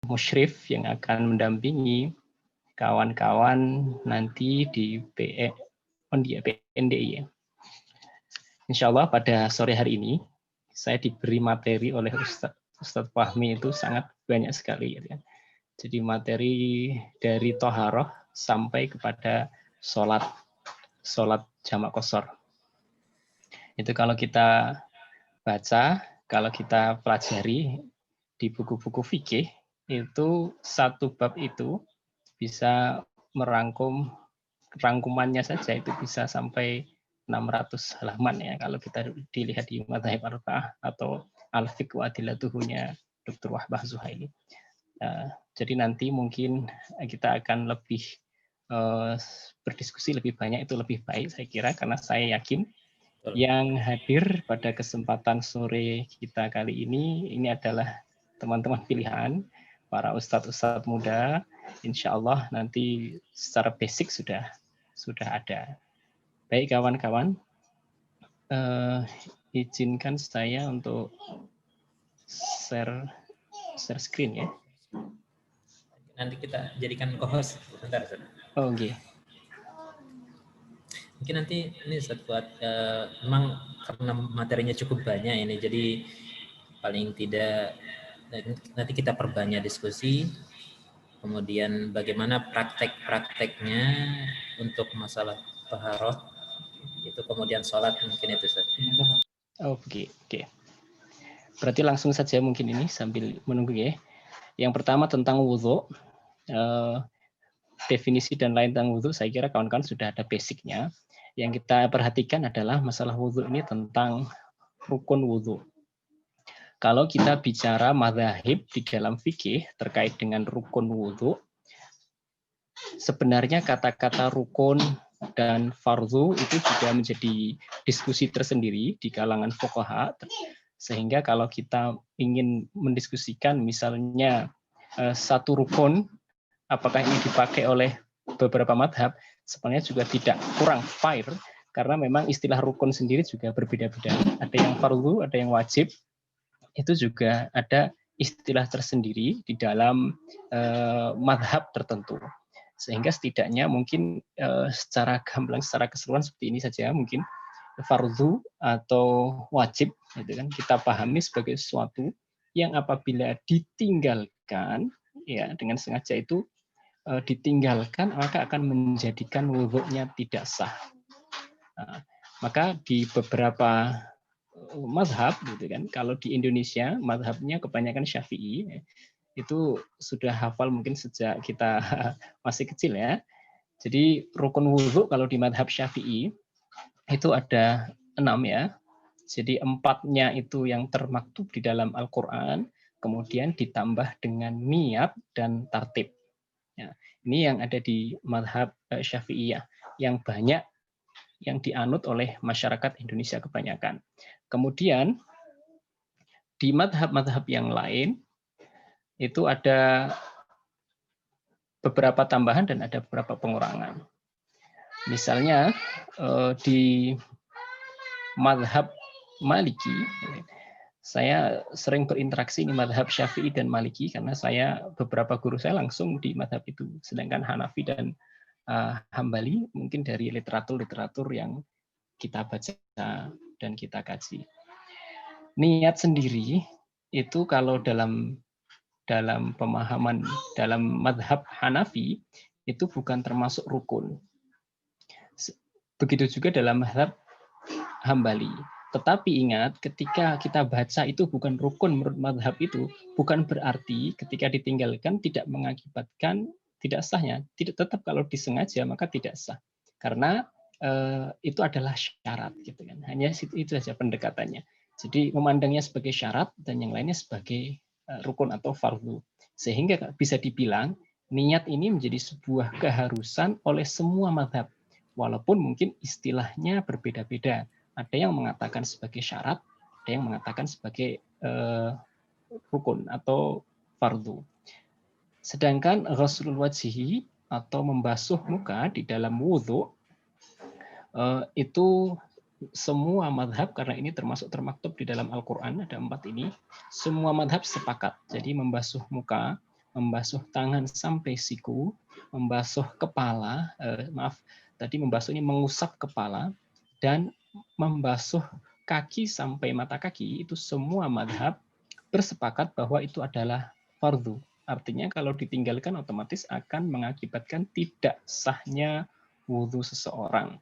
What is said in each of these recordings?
musyrif yang akan mendampingi kawan-kawan nanti di PNDI. Insya Allah pada sore hari ini saya diberi materi oleh Ustadz Fahmi itu sangat banyak sekali. Jadi materi dari toharoh sampai kepada sholat jamak qashar. Itu kalau kita baca, kalau kita pelajari di buku-buku fikih, itu satu bab itu bisa rangkumannya saja itu bisa sampai 600 halaman ya kalau kita dilihat di Madzhab Arba'ah atau Al-Fiqh wa Adillatuhunya Dr. Wahbah Zuhaili. Jadi nanti mungkin kita akan lebih berdiskusi lebih banyak, itu lebih baik saya kira, karena saya yakin yang hadir pada kesempatan sore kita kali ini adalah teman-teman pilihan, para ustadz-ustadz muda. Insya Allah nanti secara basic sudah ada. Baik kawan-kawan, izinkan saya untuk share screen ya. Nanti kita jadikan co-host sebentar. Oh, okay. Mungkin nanti ini buat memang karena materinya cukup banyak ini, jadi paling tidak nanti kita perbanyak diskusi, kemudian bagaimana praktek-prakteknya untuk masalah taharah itu, kemudian sholat mungkin itu saja. Oke. Berarti langsung saja mungkin ini sambil menunggu ya. Yang pertama tentang wudhu, definisi dan lain tentang wudhu, saya kira kawan-kawan sudah ada basicnya. Yang kita perhatikan adalah masalah wudhu ini tentang rukun wudhu. Kalau kita bicara madzhab di dalam fikih terkait dengan rukun wudhu, sebenarnya kata-kata rukun dan fardhu itu juga menjadi diskusi tersendiri di kalangan fuqaha, sehingga kalau kita ingin mendiskusikan misalnya satu rukun apakah ini dipakai oleh beberapa madhab, sebenarnya juga tidak kurang fair, karena memang istilah rukun sendiri juga berbeda-beda. Ada yang fardhu, ada yang wajib, itu juga ada istilah tersendiri di dalam madhab tertentu. Sehingga setidaknya mungkin secara gamblang, secara keseluruhan seperti ini saja mungkin fardhu atau wajib, gitu kan, kita pahami sebagai sesuatu yang apabila ditinggalkan, ya dengan sengaja itu ditinggalkan, maka akan menjadikan wudhunya tidak sah. Nah, maka di beberapa mazhab, gitu kan, kalau di Indonesia mazhabnya kebanyakan Syafi'i, itu sudah hafal mungkin sejak kita masih kecil ya. Jadi rukun wudhu kalau di mazhab Syafi'i itu ada 6 ya. Jadi 4-nya itu yang termaktub di dalam Al-Quran, kemudian ditambah dengan niat dan tartib. Ya, ini yang ada di mazhab Syafi'iyah yang banyak yang dianut oleh masyarakat Indonesia kebanyakan. Kemudian di mazhab-mazhab yang lain itu ada beberapa tambahan dan ada beberapa pengurangan. Misalnya di mazhab Maliki, saya sering berinteraksi di mazhab Syafi'i dan Maliki karena beberapa guru saya langsung di mazhab itu. Sedangkan Hanafi dan Hambali mungkin dari literatur yang kita baca dan kita kaji. Niat sendiri itu kalau dalam pemahaman dalam mazhab Hanafi itu bukan termasuk rukun. Begitu juga dalam mazhab Hambali. Tetapi ingat, ketika kita baca itu bukan rukun menurut mazhab itu, bukan berarti ketika ditinggalkan tidak mengakibatkan tidak sahnya. Tetap kalau disengaja maka tidak sah. Karena itu adalah syarat, gitu kan. Hanya itu saja pendekatannya. Jadi memandangnya sebagai syarat dan yang lainnya sebagai rukun atau fardhu. Sehingga bisa dibilang niat ini menjadi sebuah keharusan oleh semua mazhab. Walaupun mungkin istilahnya berbeda-beda. Ada yang mengatakan sebagai syarat, ada yang mengatakan sebagai rukun atau fardhu. Sedangkan ghuslul wajhi atau membasuh muka di dalam wudhu itu semua madhab, karena ini termaktub di dalam Al-Quran, ada 4 ini, semua madhab sepakat. Jadi membasuh muka membasuh tangan sampai siku, membasuh kepala, membasuh ini mengusap kepala, dan membasuh kaki sampai mata kaki, itu semua mazhab bersepakat bahwa itu adalah fardu. Artinya kalau ditinggalkan otomatis akan mengakibatkan tidak sahnya wudhu seseorang.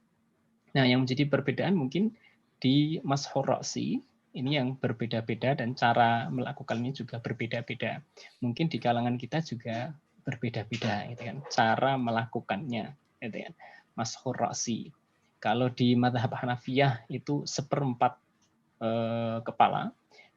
Nah, yang menjadi perbedaan mungkin di mashur ra'si, ini yang berbeda-beda dan cara melakukannya juga berbeda-beda. Mungkin di kalangan kita juga berbeda-beda, gitu kan, cara melakukannya, gitu kan. Mashur ra'si. Kalau di mazhab Hanafiyah itu 1/4 kepala.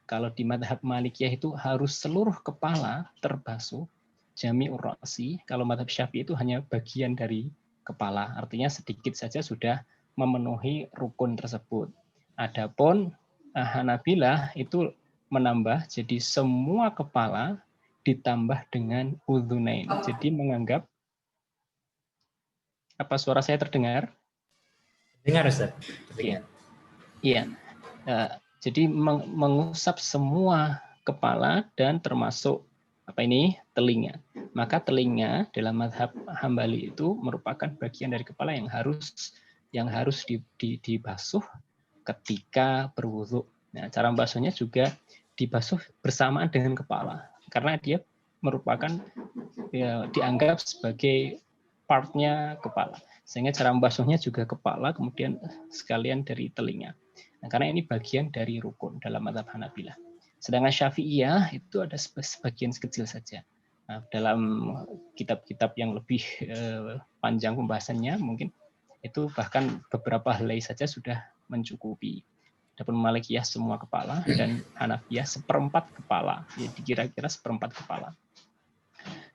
Kalau di mazhab Malikiyah itu harus seluruh kepala terbasuh, jami'ur ra'si. Kalau mazhab Syafi'i itu hanya bagian dari kepala, artinya sedikit saja sudah memenuhi rukun tersebut. Adapun Hanabilah itu menambah, jadi semua kepala ditambah dengan udhunain. Jadi menganggap, apa suara saya terdengar? Dengar Ustaz? Terdengar. Iya. Jadi mengusap semua kepala dan termasuk telinga. Maka telinga dalam mazhab Hambali itu merupakan bagian dari kepala yang harus dibasuh ketika berwudu. Nah, cara membasuhnya juga dibasuh bersamaan dengan kepala karena dia merupakan dianggap sebagai partnya kepala. Sehingga cara membasuhnya juga kepala, kemudian sekalian dari telinga. Nah, karena ini bagian dari rukun dalam mazhab Hanabilah. Sedangkan Syafi'iyah itu ada sebagian kecil saja. Nah, dalam kitab-kitab yang lebih panjang pembahasannya, mungkin itu bahkan beberapa helai saja sudah mencukupi. Adapun Malikiyah semua kepala dan Hanafiyah 1/4 kepala. Jadi kira-kira 1/4 kepala.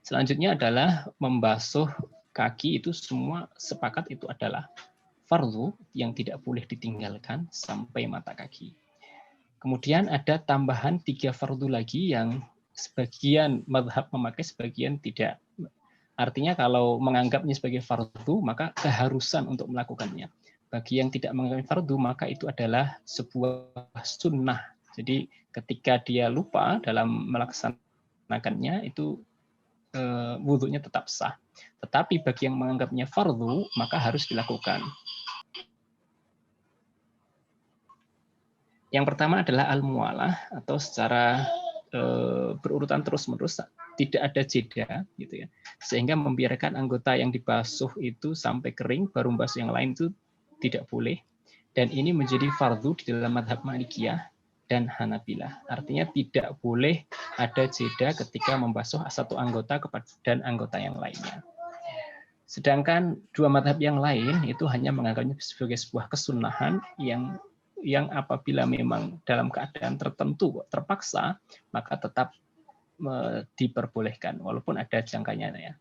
Selanjutnya adalah membasuh kaki, itu semua sepakat itu adalah fardu yang tidak boleh ditinggalkan sampai mata kaki. Kemudian ada tambahan 3 fardu lagi yang sebagian mazhab memakai, sebagian tidak. Artinya kalau menganggapnya sebagai fardu, maka keharusan untuk melakukannya. Bagi yang tidak menganggap fardu, maka itu adalah sebuah sunnah. Jadi ketika dia lupa dalam melaksanakannya, itu wudhunya tetap sah. Tetapi bagi yang menganggapnya fardu, maka harus dilakukan. Yang pertama adalah al-muwalah, atau secara berurutan terus-menerus, tidak ada jeda, gitu ya, sehingga membiarkan anggota yang dibasuh itu sampai kering, baru membasuh yang lain, itu tidak boleh. Dan ini menjadi fardu di dalam mazhab Malikiyah dan Hanabilah. Artinya tidak boleh ada jeda ketika membasuh satu anggota dan anggota yang lainnya. Sedangkan dua mazhab yang lain itu hanya menganggapnya sebagai sebuah kesunahan yang apabila memang dalam keadaan tertentu terpaksa, maka tetap diperbolehkan walaupun ada jangkanya ya.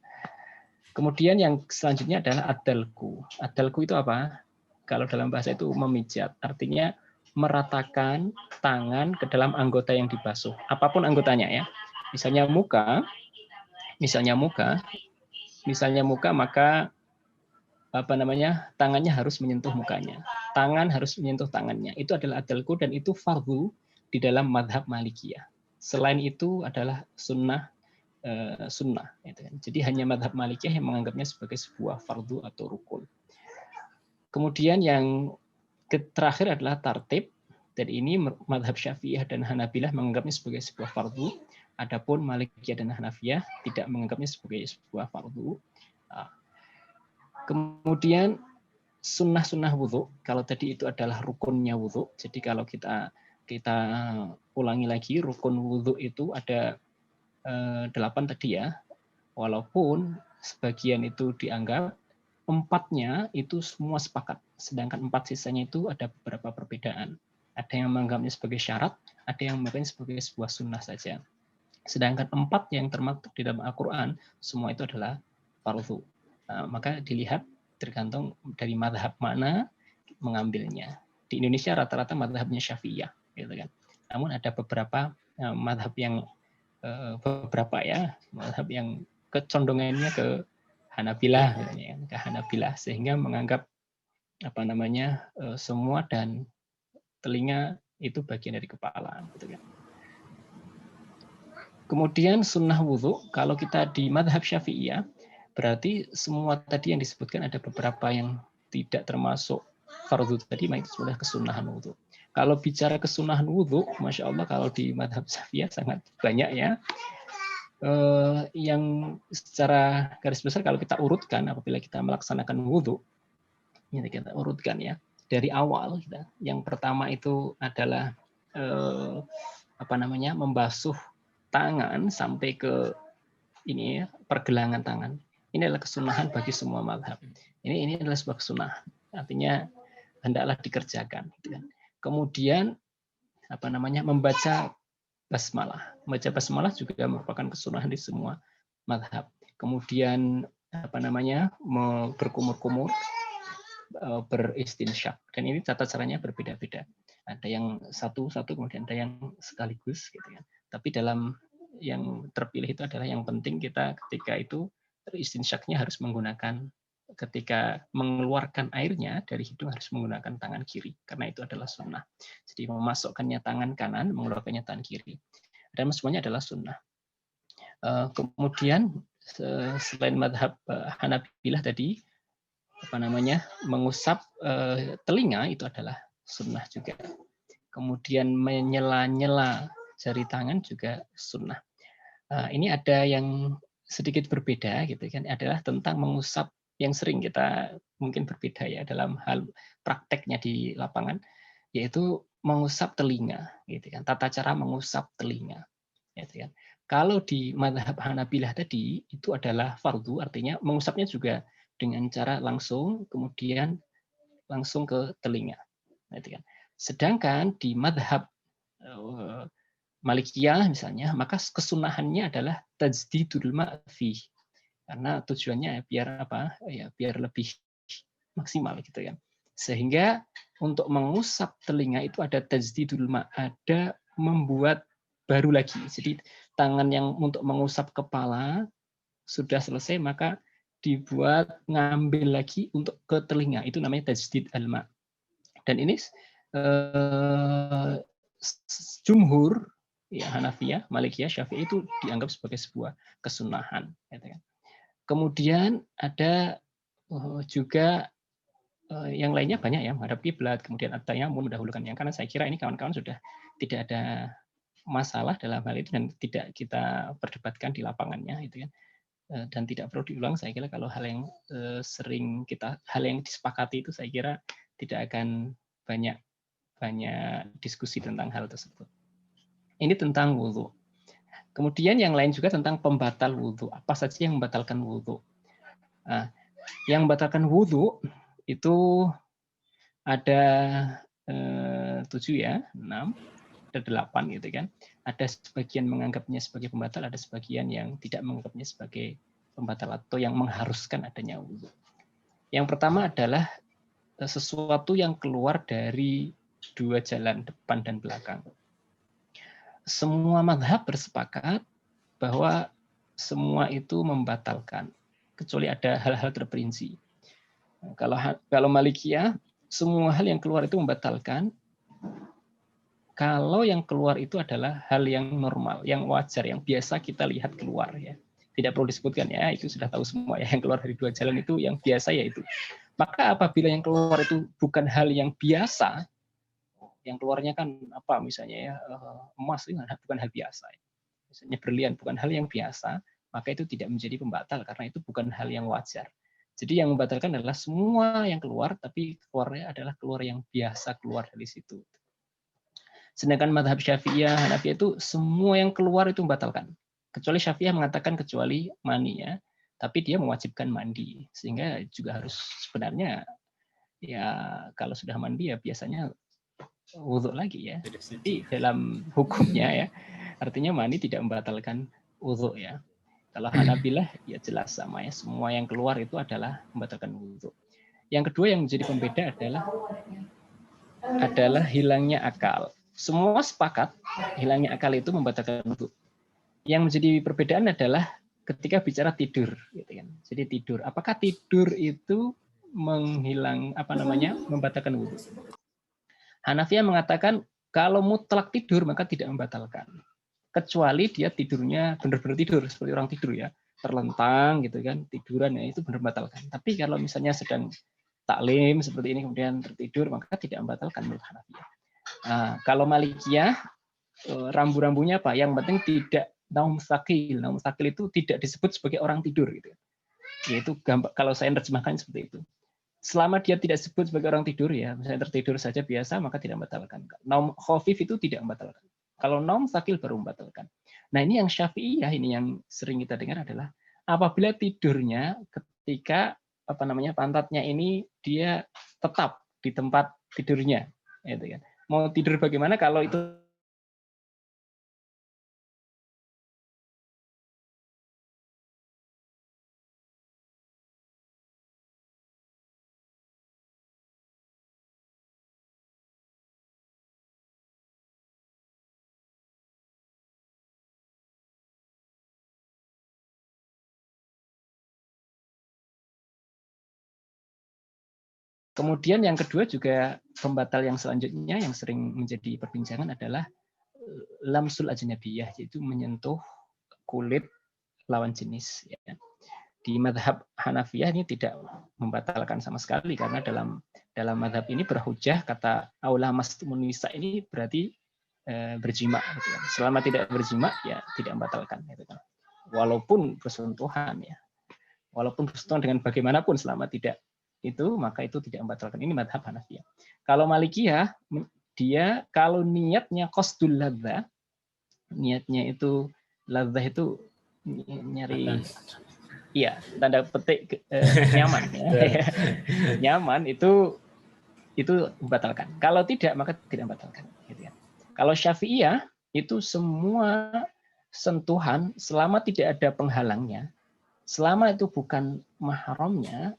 Kemudian yang selanjutnya adalah adalku. Adalku itu apa? Kalau dalam bahasa itu memijat, artinya meratakan tangan ke dalam anggota yang dibasuh, apapun anggotanya ya. Misalnya muka, maka tangannya harus menyentuh mukanya, tangan harus menyentuh tangannya. Itu adalah adalku dan itu fardu di dalam mazhab Malikiyah. Selain itu adalah sunnah. Jadi hanya mazhab Malikiyah yang menganggapnya sebagai sebuah fardu atau rukun. Kemudian yang terakhir adalah tartib, dan ini mazhab Syafi'iyah dan Hanabilah menganggapnya sebagai sebuah fardu. Adapun Malikiyah dan Hanafiyah tidak menganggapnya sebagai sebuah fardu. Kemudian sunnah wudhu, kalau tadi itu adalah rukunnya wudhu. Jadi kalau kita ulangi lagi, rukun wudhu itu ada 8 tadi ya. Walaupun sebagian itu dianggap 4-nya itu semua sepakat, sedangkan 4 sisanya itu ada beberapa perbedaan. Ada yang menganggapnya sebagai syarat, ada yang menganggapnya sebagai sebuah sunnah saja. Sedangkan 4 yang termaktub di dalam Al-Quran, semua itu adalah fardu. Maka dilihat tergantung dari mazhab mana mengambilnya. Di Indonesia rata-rata mazhabnya Syafi'iyah, gitu kan. Namun ada beberapa mazhab yang mazhab yang kecondongannya ke Hanabilah, sehingga menganggap semua dan telinga itu bagian dari kepala, gitu kan. Kemudian sunnah wudhu, kalau kita di madhab Syafi'iyah, berarti semua tadi yang disebutkan ada beberapa yang tidak termasuk fardhu tadi, maka itu sudah kesunahan wudhu. Kalau bicara kesunahan wudhu, Masya Allah kalau di madhab Syafi'iyah sangat banyak ya. Yang secara garis besar kalau kita urutkan, apabila kita melaksanakan wudhu, ini kita urutkan ya, dari awal. Yang pertama itu adalah membasuh tangan sampai ke ini ya, pergelangan tangan. Ini adalah kesunahan bagi semua mazhab. Ini adalah sebuah kesunahan. Artinya hendaklah dikerjakan. Kemudian membaca basmalah. Membaca basmalah juga merupakan kesunahan di semua mazhab. Kemudian berkumur-kumur, beristinsyak. Dan ini tata caranya berbeda-beda. Ada yang satu-satu, kemudian ada yang sekaligus, gitu ya. Tapi dalam yang terpilih itu adalah yang penting kita ketika itu istinsyaknya harus menggunakan, ketika mengeluarkan airnya dari hidung harus menggunakan tangan kiri, karena itu adalah sunnah. Jadi memasukkannya tangan kanan, mengeluarkannya tangan kiri. Dan semuanya adalah sunnah. Kemudian selain madhab Hanabilah tadi, mengusap telinga itu adalah sunnah juga. Kemudian menyela-nyela jari tangan juga sunnah. Ini ada yang sedikit berbeda gitu kan, adalah tentang mengusap yang sering kita mungkin berbeda ya dalam hal prakteknya di lapangan, yaitu mengusap telinga gitu kan, tata cara mengusap telinga gitu kan. Kalau di mazhab Hanabilah tadi itu adalah fardu, artinya mengusapnya juga dengan cara langsung, kemudian langsung ke telinga gitu kan. Sedangkan di mazhab Malikiyah misalnya, maka kesunahannya adalah tajdidul ma'fi. Karena tujuannya biar apa? Ya biar lebih maksimal gitu ya. Sehingga untuk mengusap telinga itu ada tajdidul ma', ada membuat baru lagi. Jadi tangan yang untuk mengusap kepala sudah selesai, maka dibuat ngambil lagi untuk ke telinga. Itu namanya tajdid al-ma'. Dan ini jumhur ya, Hanafiyah, Malikiyah, Syafi'i itu dianggap sebagai sebuah kesunahan. Kemudian ada juga yang lainnya banyak ya, menghadap kiblat, kemudian at-tayammum, mendahulukan yang kanan. Saya kira ini kawan-kawan sudah tidak ada masalah dalam hal itu dan tidak kita perdebatkan di lapangannya itu kan. Dan tidak perlu diulang. Saya kira kalau hal yang hal yang disepakati itu saya kira tidak akan banyak diskusi tentang hal tersebut. Ini tentang wudhu. Kemudian yang lain juga tentang pembatal wudhu. Apa saja yang membatalkan wudhu? Nah, yang membatalkan wudhu itu ada 7 ya, 6, ada 8 gitu kan. Ada sebagian menganggapnya sebagai pembatal, ada sebagian yang tidak menganggapnya sebagai pembatal atau yang mengharuskan adanya wudhu. Yang pertama adalah sesuatu yang keluar dari dua jalan, depan dan belakang. Semua mazhab bersepakat bahwa semua itu membatalkan, kecuali ada hal-hal terperinci. Kalau Malikiyah, semua hal yang keluar itu membatalkan, kalau yang keluar itu adalah hal yang normal, yang wajar, yang biasa kita lihat keluar ya. Tidak perlu disebutkan ya, itu sudah tahu semua ya, yang keluar dari dua jalan itu yang biasa ya itu. Maka apabila yang keluar itu bukan hal yang biasa, yang keluarnya kan apa misalnya ya, emas itu bukan hal biasa. Misalnya berlian bukan hal yang biasa, maka itu tidak menjadi pembatal karena itu bukan hal yang wajar. Jadi yang membatalkan adalah semua yang keluar, tapi keluarnya adalah keluar yang biasa keluar dari situ. Sedangkan mazhab Syafi'iyah, Hanafiyah itu semua yang keluar itu membatalkan. Kecuali Syafi'iyah mengatakan kecuali mani ya, tapi dia mewajibkan mandi. Sehingga juga harus sebenarnya ya kalau sudah mandi ya biasanya wudhu lagi ya. Jadi dalam hukumnya ya, artinya mani tidak membatalkan wudhu ya. Kalau Hanabilah ya jelas sama ya, semua yang keluar itu adalah membatalkan wudhu. Yang kedua yang menjadi pembeda adalah hilangnya akal. Semua sepakat hilangnya akal itu membatalkan wudhu. Yang menjadi perbedaan adalah ketika bicara tidur, gitu kan. Jadi tidur, apakah tidur itu membatalkan wudhu? Hanafiyah mengatakan kalau mutlak tidur maka tidak membatalkan. kecuali dia tidurnya benar-benar tidur seperti orang tidur ya, terlentang gitu kan, tiduran ya, itu benar membatalkan. Tapi kalau misalnya sedang taklim seperti ini kemudian tertidur, maka tidak membatalkan menurut Hanafiyah. Nah, kalau Malikiyah rambu-rambunya apa? Yang penting tidak naum sakil. Naum sakil itu tidak disebut sebagai orang tidur gitu. Yaitu kalau saya terjemahkan seperti itu. Selama dia tidak disebut sebagai orang tidur ya, misalnya tertidur saja biasa, maka tidak membatalkan. Naum khafif itu tidak membatalkan. Kalau naum sakil baru membatalkan. Nah, ini yang Syafi'iyah, ini yang sering kita dengar adalah apabila tidurnya ketika pantatnya ini dia tetap di tempat tidurnya, gitu kan. Mau tidur bagaimana kalau itu kemudian yang kedua juga pembatal yang selanjutnya yang sering menjadi perbincangan adalah lamsul ajnabiyah, yaitu menyentuh kulit lawan jenis. Ya. Di madhab Hanafiyah ini tidak membatalkan sama sekali karena dalam madhab ini berhujah kata aula mastumun nisa ini berarti berjima. Gitu kan. Selama tidak berjima ya tidak membatalkan. Gitu kan. Walaupun bersentuhan ya, walaupun bersentuhan dengan bagaimanapun selama tidak itu maka itu tidak membatalkan. Ini madhab Hanafiyah. Kalau Malikiyah dia kalau niatnya qasdul ladzah, niatnya itu ladzah itu nyari iya tanda petik nyaman ya. Nyaman itu membatalkan. Kalau tidak maka tidak membatalkan gitu ya. Kalau Syafi'iyah itu semua sentuhan selama tidak ada penghalangnya, selama itu bukan mahramnya,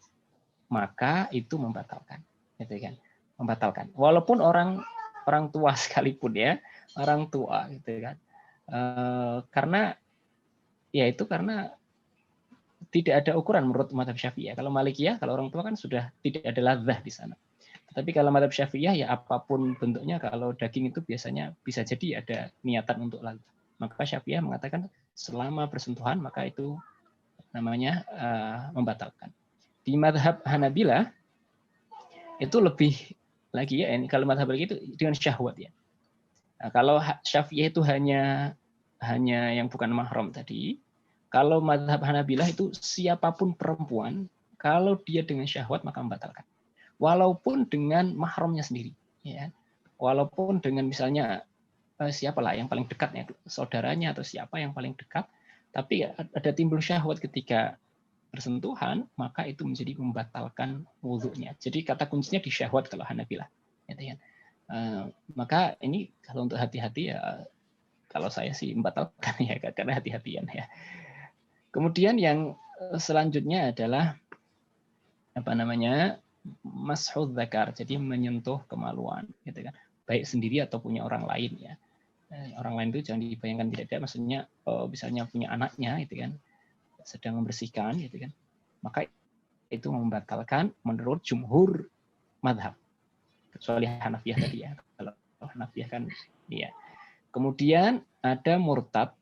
maka itu membatalkan, gitu kan? Membatalkan. Walaupun orang tua sekalipun ya, orang tua, gitu kan? Karena tidak ada ukuran menurut mazhab Syafi'iyah. Kalau Malikiyah, kalau orang tua kan sudah tidak ada ladzah di sana. Tapi kalau mazhab Syafi'iyah ya apapun bentuknya, kalau daging itu biasanya bisa jadi ada niatan untuk ladzah. Maka Syafi'iyah mengatakan selama bersentuhan maka itu namanya membatalkan. Di madhab Hanabilah itu lebih lagi ya, ini kalau madhab lagi itu dengan syahwat ya. Nah, kalau Syafi'iyah itu hanya yang bukan mahram tadi, kalau madhab Hanabilah itu siapapun perempuan, kalau dia dengan syahwat maka membatalkan. Walaupun dengan mahramnya sendiri, ya. Walaupun dengan misalnya siapalah yang paling dekat ya, saudaranya atau siapa yang paling dekat, tapi ada timbul syahwat ketika bersentuhan, maka itu menjadi membatalkan wudhunya. Jadi kata kuncinya di syahwat kalau Hanabilah. Gitu ya. Maka ini kalau untuk hati-hati ya, kalau saya sih membatalkan ya karena hati-hatian ya. Kemudian yang selanjutnya adalah mashud dzakar, jadi menyentuh kemaluan, gitu kan. Baik sendiri atau punya orang lain ya. Orang lain itu jangan dibayangkan tidak ada, maksudnya misalnya punya anaknya, gitu kan, sedang membersihkan, gitu kan, maka itu membatalkan menurut jumhur madhab, kecuali Hanafiyah tadi ya. Kalau Hanafiyah kan, iya. Kemudian ada murtad.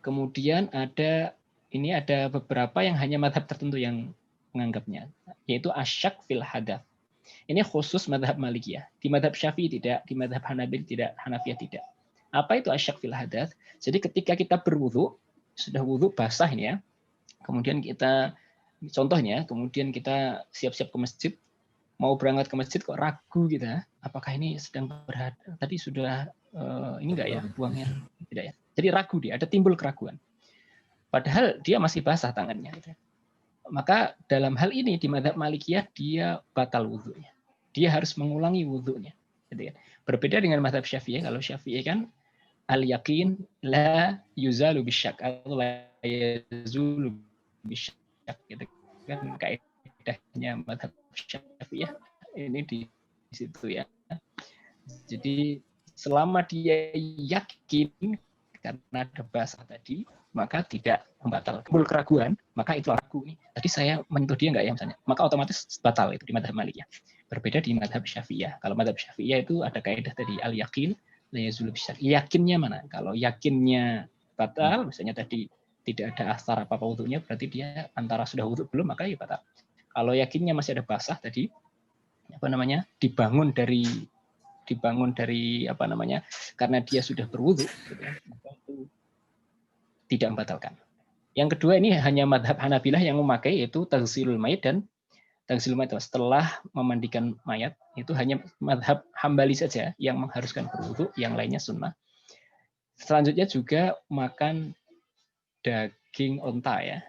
Kemudian ada beberapa yang hanya madhab tertentu yang menganggapnya, yaitu asyak fil hadath. Ini khusus madhab Malikiyah. Di madhab Syafi'i tidak, di madhab Hanabil tidak, Hanafiyah tidak. Apa itu asyak fil hadath? Jadi ketika kita berwudu, sudah wudu basah ini ya, kemudian kita, contohnya, kemudian kita siap-siap ke masjid, mau berangkat ke masjid kok ragu gitu ya, apakah ini sedang berhadas? Tadi sudah ini enggak ya, buangnya? Tidak ya. Jadi ragu dia, ada timbul keraguan. Padahal dia masih basah tangannya. Gitu. Maka dalam hal ini di madhab Malikiyah dia batal wudhunya. Dia harus mengulangi wudhunya. Gitu ya. Berbeda dengan madhab Syafi'i. Kalau Syafi'i kan al-yakin la yuzalu bisyak atau la yazulu bisyak, gitu kan kaidahnya madhab Syafi'iyah ini di situ ya. Jadi selama dia yakin karena ada bahasa tadi, maka tidak membatalkan. Timbul keraguan, maka itu ragu nih. Tadi saya menyentuh dia enggak ya misalnya, maka otomatis batal itu di madhab Malikiyah. Berbeda di madhab Syafi'iyah. Kalau madhab Syafi'iyah itu ada kaidah tadi al-yakin la yazulu bisyarr. Yakinnya mana? Kalau yakinnya batal, misalnya tadi tidak ada asar apa-apa wudunya, berarti dia antara sudah wudu belum, maka ya batal. Kalau yakinnya masih ada basah tadi, apa namanya, dibangun dari apa namanya, karena dia sudah berwudu, gitu kan, maka itu tidak membatalkan. Yang kedua ini hanya madhab Hanabilah yang memakai, yaitu taghsilul mayit dan taghsilul mayit setelah memandikan mayat, itu hanya madhab Hambali saja yang mengharuskan berwudu, yang lainnya sunnah. Selanjutnya juga makan daging onta ya.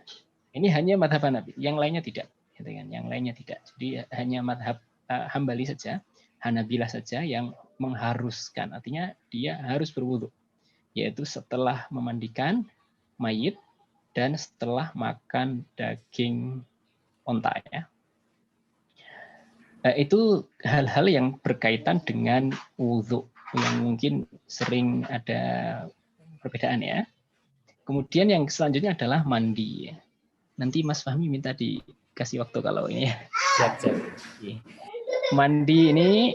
Ini hanya madhab Hanabi, yang lainnya tidak. Gitu kan? Yang lainnya tidak. Jadi hanya madhab Hambali saja, Hanabilah saja yang mengharuskan. Artinya dia harus berwudu, yaitu setelah memandikan mayit dan setelah makan daging onta ya. Itu hal-hal yang berkaitan dengan wudu yang mungkin sering ada perbedaan ya. Kemudian yang selanjutnya adalah mandi. Nanti Mas Fahmi minta dikasih waktu kalau ini ya. Siap. Mandi ini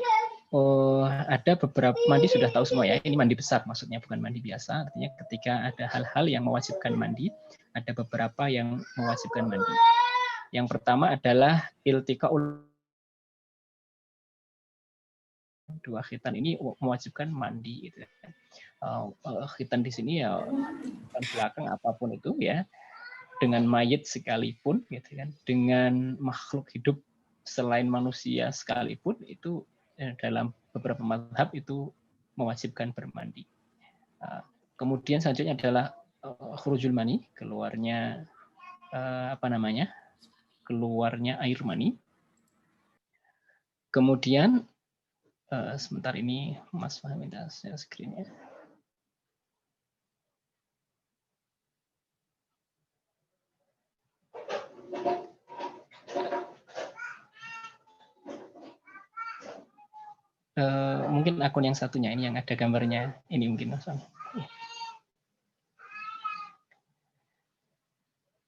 ada beberapa, mandi sudah tahu semua ya. Ini mandi besar maksudnya, bukan mandi biasa. Artinya ketika ada hal-hal yang mewajibkan mandi, ada beberapa yang mewajibkan mandi. Yang pertama adalah iltiqaul, dua khitan ini mewajibkan mandi gitu. Khitan di sini ya bukan belakang apapun itu ya, dengan mayit sekalipun gitu kan, dengan makhluk hidup selain manusia sekalipun, itu dalam beberapa mazhab itu mewajibkan bermandi. Kemudian selanjutnya adalah khurujul mani, keluarnya keluarnya air mani. Kemudian sebentar ini Mas Fahmi minta share screen-nya. Mungkin akun yang satunya ini yang ada gambarnya ini mungkin Mas Fahmi.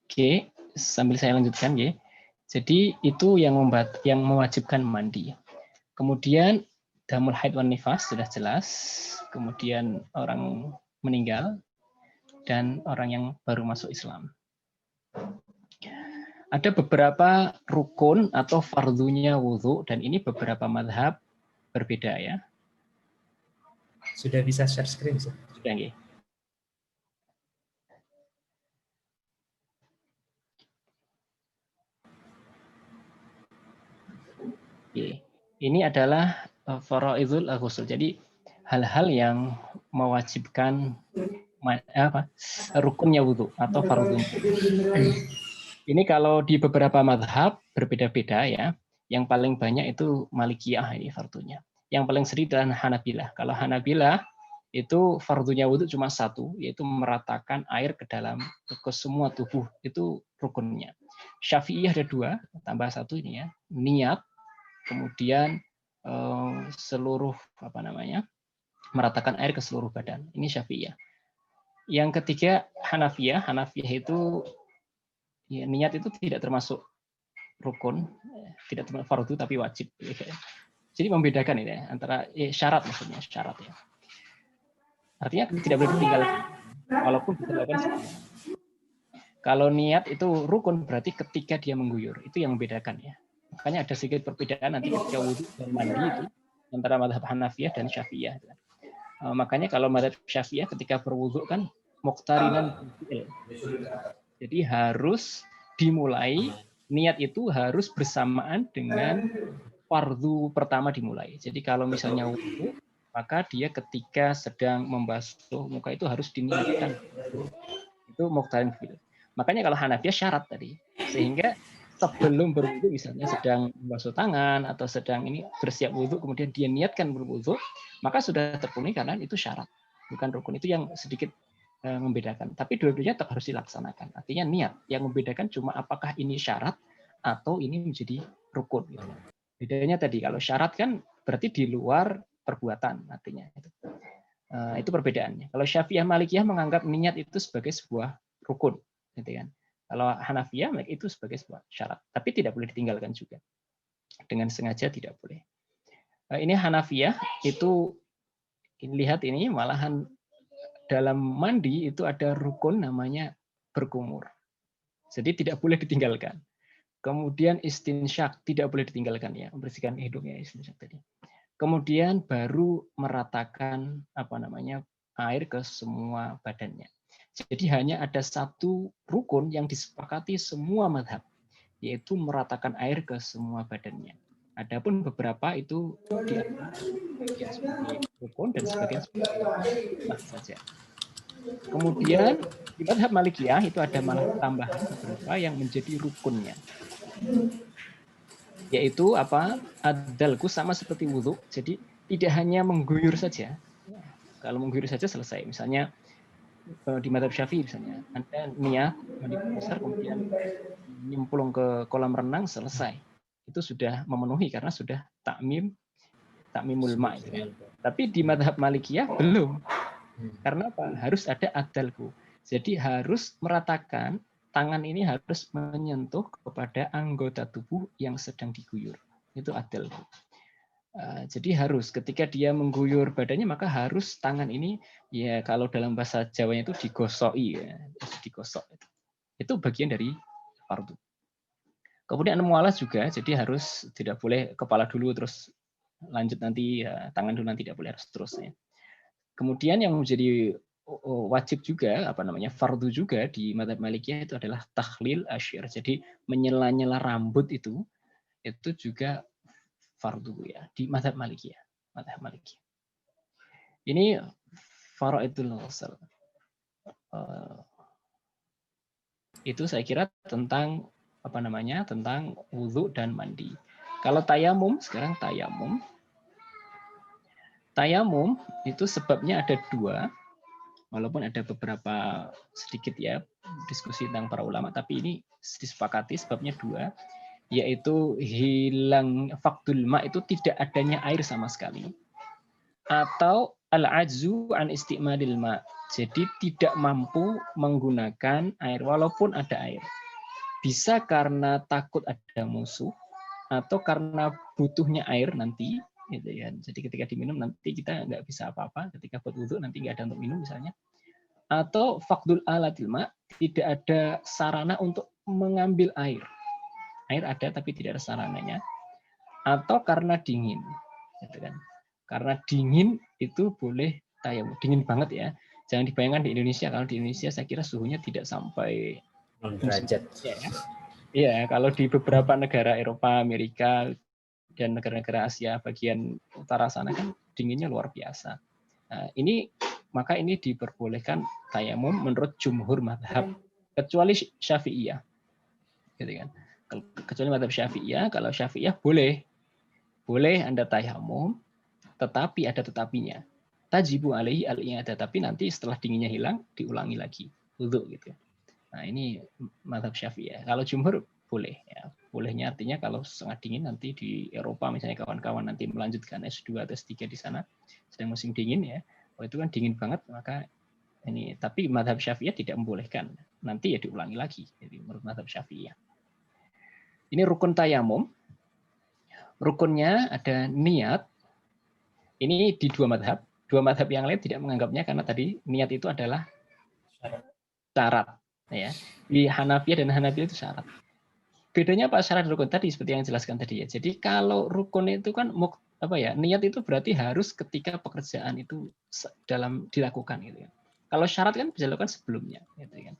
Oke, sambil saya lanjutkan ya. Jadi itu yang mewajibkan mandi. Kemudian damul haid wan nifas sudah jelas. Kemudian orang meninggal dan orang yang baru masuk Islam. Ada beberapa rukun atau fardunya wudhu, dan ini beberapa madhab berbeda ya. Sudah bisa share screen, Sir? Sudah ya. Ini adalah faraidul ghusl. Jadi hal-hal yang mewajibkan rukunnya wudhu atau fardhunya. Ini kalau di beberapa madhab berbeda-beda ya. Yang paling banyak itu Malikiyah ini fardhunya. Yang paling sering adalah Hanabilah. Kalau Hanabilah itu fardhunya wudhu cuma satu, yaitu meratakan air ke semua tubuh, itu rukunnya. Syafi'iyah ada dua, tambah satu ini ya, niat, kemudian seluruh meratakan air ke seluruh badan. Ini Syafi'iyah. Yang ketiga Hanafiyah. Hanafiyah itu ya, niat itu tidak termasuk rukun, tidak termasuk fardu tapi wajib. Jadi membedakan ini ya, antara syarat, maksudnya syarat ya. Artinya tidak boleh ditinggalkan walaupun bisa dilakukan sekali. Kalau niat itu rukun berarti ketika dia mengguyur, itu yang membedakan ya. Makanya ada sedikit perbedaan nanti ketika wudhu dan mandi itu antara mazhab Hanafiyah dan Syafi'iyah. Makanya kalau mazhab Syafi'iyah ketika berwudhu kan muqtarinan, jadi harus dimulai, niat itu harus bersamaan dengan fardhu pertama dimulai. Jadi kalau misalnya wudhu, maka dia ketika sedang membasuh muka itu harus diniatkan. Itu muqtarin fil. Makanya kalau Hanafiyah syarat tadi, sehingga sebelum berwudu misalnya sedang membasuh tangan atau sedang ini bersiap wudu, kemudian dia niatkan berwudu, maka sudah terpenuhi karena itu syarat, bukan rukun. Itu yang sedikit membedakan. Tapi dua-duanya tetap harus dilaksanakan. Artinya niat yang membedakan cuma apakah ini syarat atau ini menjadi rukun. Gitu. Bedanya tadi kalau syarat kan berarti di luar perbuatan artinya. Itu perbedaannya. Kalau Syafi'iyah Malikiyah menganggap niat itu sebagai sebuah rukun, gitu kan. Kalau Hanafiyah itu sebagai sebuah syarat, tapi tidak boleh ditinggalkan juga. Dengan sengaja tidak boleh. Ini Hanafiyah itu lihat ini malahan dalam mandi itu ada rukun namanya berkumur. Jadi tidak boleh ditinggalkan. Kemudian istinsyak tidak boleh ditinggalkan ya, membersihkan hidungnya istinsyak tadi. Kemudian baru meratakan air ke semua badannya. Jadi hanya ada satu rukun yang disepakati semua mazhab, yaitu meratakan air ke semua badannya. Adapun beberapa itu sebagian sebagai rukun dan sebagian sebagai sunnah saja. Kemudian di mazhab Malikiyah itu ada malah tambahan beberapa yang menjadi rukunnya. Yaitu ad-dalku sama seperti wudhu. Jadi tidak hanya mengguyur saja. Kalau mengguyur saja selesai. Misalnya di mazhab Syafi'i misalnya, Anda niat mandi besar kemudian nyemplung ke kolam renang selesai. Itu sudah memenuhi karena sudah takmimul ma itu kan. Tapi di mazhab Malikiyah belum. Karena apa? Harus ada ad-dalku. Jadi harus meratakan tangan ini harus menyentuh kepada anggota tubuh yang sedang diguyur. Itu ad-dalku. Jadi harus ketika dia mengguyur badannya maka harus tangan ini ya kalau dalam bahasa Jawanya itu digosoi ya, digosok. Itu bagian dari fardu. Kemudian mualas juga, jadi harus tidak boleh kepala dulu terus lanjut nanti ya, tangan dulu nanti tidak boleh harus terus ya. Kemudian yang menjadi wajib juga fardu juga di mazhab Malikiyah itu adalah takhlil asyir. Jadi menyela-nyela rambut itu juga fardu ya di mazhab Malikiyah. Ini faraidul ghusl. Itu saya kira tentang tentang wudhu dan mandi. Kalau tayamum, sekarang tayamum. Tayamum itu sebabnya ada 2, walaupun ada beberapa sedikit ya diskusi tentang para ulama, tapi ini disepakati sebabnya 2, yaitu hilang faktul ma itu tidak adanya air sama sekali, atau al-ajzu an isti'malil ma, jadi tidak mampu menggunakan air walaupun ada air. Bisa karena takut ada musuh atau karena butuhnya air nanti, gitu ya. Jadi ketika diminum nanti kita nggak bisa apa-apa, ketika buat wudhu nanti nggak ada untuk minum misalnya. Atau fakdul alatil ma, tidak ada sarana untuk mengambil air. Air ada tapi tidak ada sarananya. Atau karena dingin, gitu kan. Karena dingin itu boleh tayamum, dingin banget ya. Jangan dibayangkan di Indonesia, kalau di Indonesia saya kira suhunya tidak sampai derajat. Iya, kalau di beberapa negara Eropa, Amerika, dan negara-negara Asia bagian utara sana kan dinginnya luar biasa. Nah, maka ini diperbolehkan tayamum menurut jumhur mazhab, kecuali Syafi'iyah. Gitu kan. Kecuali mazhab Syafi'iyah, kalau Syafi'iyah boleh Anda tayamum, tetapi ada tetapinya. Tajibu alaihi al-i'adah, tapi nanti setelah dinginnya hilang diulangi lagi wudu gitu. Nah, ini mazhab Syafi'iyah. Kalau jumhur boleh ya. Bolehnya artinya kalau sangat dingin nanti di Eropa misalnya kawan-kawan nanti melanjutkan S2 atau S3 di sana sedang musim dingin ya. Oh, itu kan dingin banget maka ini, tapi mazhab Syafi'iyah tidak membolehkan. Nanti ya diulangi lagi. Jadi menurut mazhab Syafi'iyah. Ini rukun tayamum. Rukunnya ada niat. Ini di 2 mazhab. 2 mazhab yang lain tidak menganggapnya karena tadi niat itu adalah syarat. Ya, di Hanafiyah dan Hanabila itu syarat. Bedanya apa syarat rukun tadi seperti yang dijelaskan tadi ya. Jadi kalau rukun itu kan niat itu berarti harus ketika pekerjaan itu dilakukan gitu ya. Kalau syarat kan bisa dilakukan sebelumnya gitu kan.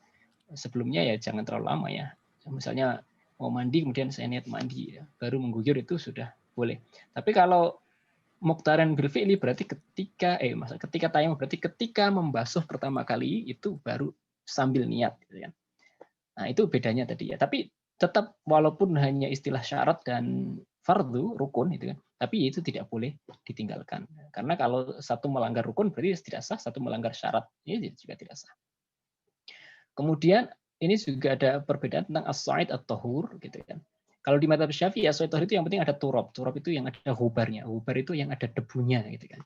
Sebelumnya ya jangan terlalu lama ya. Misalnya mau mandi kemudian saya niat mandi ya, baru mengguyur itu sudah boleh. Tapi kalau muqtaran bil fi'li berarti ketika tayamum berarti ketika membasuh pertama kali itu baru sambil niat gitu kan. Nah, itu bedanya tadi ya. Tapi tetap walaupun hanya istilah syarat dan fardu, rukun gitu kan. Tapi itu tidak boleh ditinggalkan. Karena kalau satu melanggar rukun berarti tidak sah, satu melanggar syarat ini juga tidak sah. Kemudian ini juga ada perbedaan tentang as-sa'id at-tahur gitu kan. Kalau di mazhab Syafi'i as-sa'id at-tahur itu yang penting ada turab. Turab itu yang ada hubarnya. Hubar itu yang ada debunya gitu kan.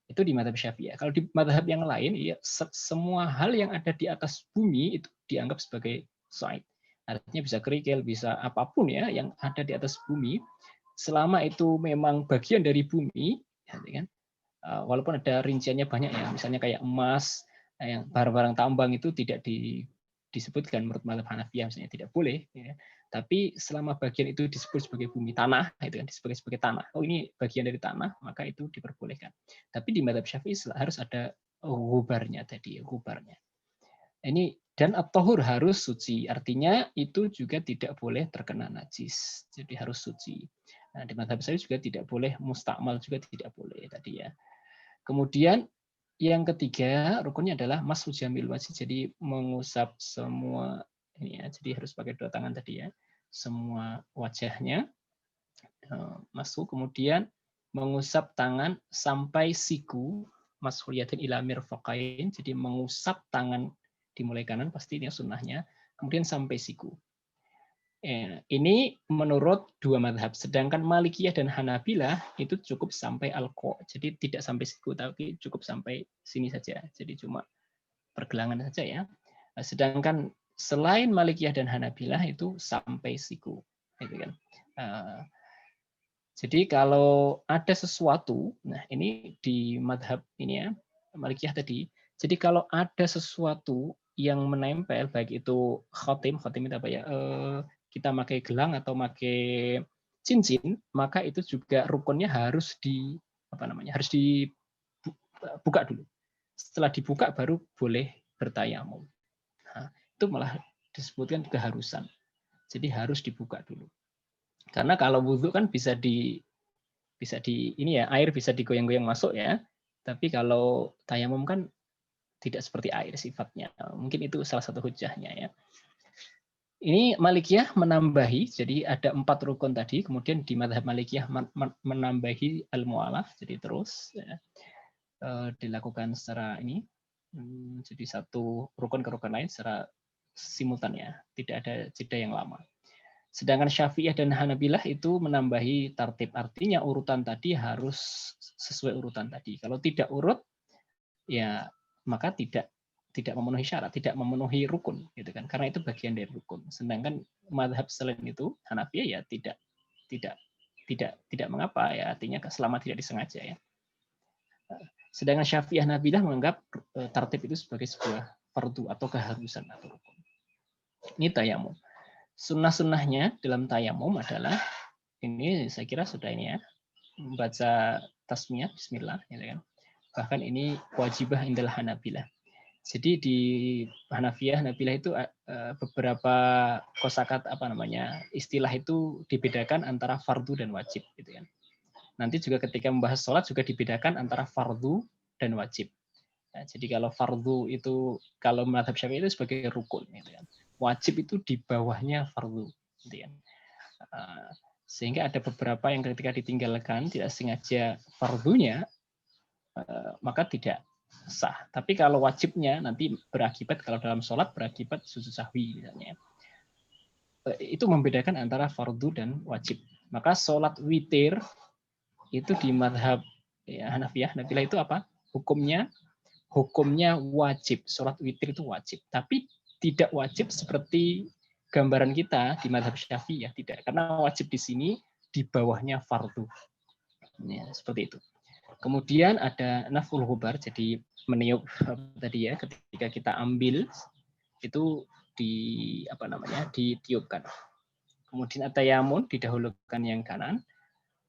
Itu di mazhab Syafi'i. Kalau di mazhab yang lain ya semua hal yang ada di atas bumi itu dianggap sebagai sa'id. Artinya bisa kerikil, bisa apapun ya yang ada di atas bumi, selama itu memang bagian dari bumi, ya kan, Walaupun ada rinciannya banyak ya, misalnya kayak emas, yang barang-barang tambang itu tidak disebutkan menurut mazhab Hanafiyah, misalnya tidak boleh. Ya. Tapi selama bagian itu disebut sebagai bumi tanah, itu kan disebut sebagai tanah. Oh ini bagian dari tanah, maka itu diperbolehkan. Tapi di mazhab Syafi'i harus ada gubarnya tadi, gubarnya. Ini dan at-tahur harus suci, artinya itu juga tidak boleh terkena najis. Jadi harus suci. Nah, di mazhab saya juga tidak boleh mustakmal, juga tidak boleh tadi ya. Kemudian yang ketiga rukunnya adalah mashu jamil wajh, jadi mengusap semua ini ya, jadi harus pakai dua tangan tadi ya, semua wajahnya masuk, kemudian mengusap tangan sampai siku, mashul yadin ila mirfaqain, jadi mengusap tangan dimulai kanan pasti ini sunnahnya, kemudian sampai siku. Ini menurut dua madhab, sedangkan Malikiyah dan Hanabilah itu cukup sampai alqa, jadi tidak sampai siku, tapi cukup sampai sini saja, jadi cuma pergelangan saja ya. Sedangkan selain Malikiyah dan Hanabilah itu sampai siku, gitu kan. Jadi kalau ada sesuatu, nah ini di madhab ini ya, Malikiyah tadi, jadi kalau ada sesuatu yang menempel, baik itu khotim itu apa ya, kita pakai gelang atau pakai cincin, maka itu juga rukunnya harus harus dibuka dulu. Setelah dibuka baru boleh bertayamum. Nah, itu malah disebutkan keharusan. Jadi harus dibuka dulu. Karena kalau wudhu kan bisa di ini ya, air bisa digoyang-goyang masuk ya. Tapi kalau tayamum kan tidak seperti air sifatnya. Mungkin itu salah satu hujahnya ya. Ini Malikiyah menambahi, jadi ada 4 rukun tadi, kemudian di mazhab Malikiyah menambahi al-mu'alah, jadi terus ya, dilakukan secara ini, jadi satu rukun ke rukun lain secara simultan ya, tidak ada jeda yang lama. Sedangkan Syafi'iyah dan Hanabilah itu menambahi tartib, artinya urutan tadi harus sesuai urutan tadi. Kalau tidak urut, ya maka tidak memenuhi syarat, tidak memenuhi rukun, gitu kan? Karena itu bagian dari rukun. Sedangkan mazhab selain itu Hanafiyah ya tidak mengapa ya, artinya selama tidak disengaja ya. Sedangkan Syafi'iyah Hanabilah menganggap tartib itu sebagai sebuah fardu atau keharusan atau rukun. Ini tayamum. Sunnah-sunnahnya dalam tayamum adalah ini saya kira sudah ini ya, membaca tasmiyah bismillah gitu kan. Bahkan ini wajibah indal Hanabilah. Jadi di Hanabilah itu beberapa kosakata istilah itu dibedakan antara fardu dan wajib gitu kan. Nanti juga ketika membahas sholat juga dibedakan antara fardu dan wajib. Nah, jadi kalau fardu itu kalau mazhab Syafi'i itu sebagai rukun gitu kan. Wajib itu di bawahnya fardu gitu kan. Sehingga ada beberapa yang ketika ditinggalkan tidak sengaja fardunya maka tidak sah. Tapi kalau wajibnya nanti berakibat, kalau dalam sholat berakibat sujud sahwi misalnya. Itu membedakan antara fardu dan wajib. Maka sholat witir itu di mazhab ya, Hanafiyah, Hanabilah itu apa? Hukumnya wajib. Sholat witir itu wajib. Tapi tidak wajib seperti gambaran kita di mazhab Syafi'iyah, tidak. Karena wajib di sini di bawahnya fardu. Ya, seperti itu. Kemudian ada naful hubar, jadi meniup tadi ya, ketika kita ambil itu ditiupkan. Kemudian atayamun didahulukan yang kanan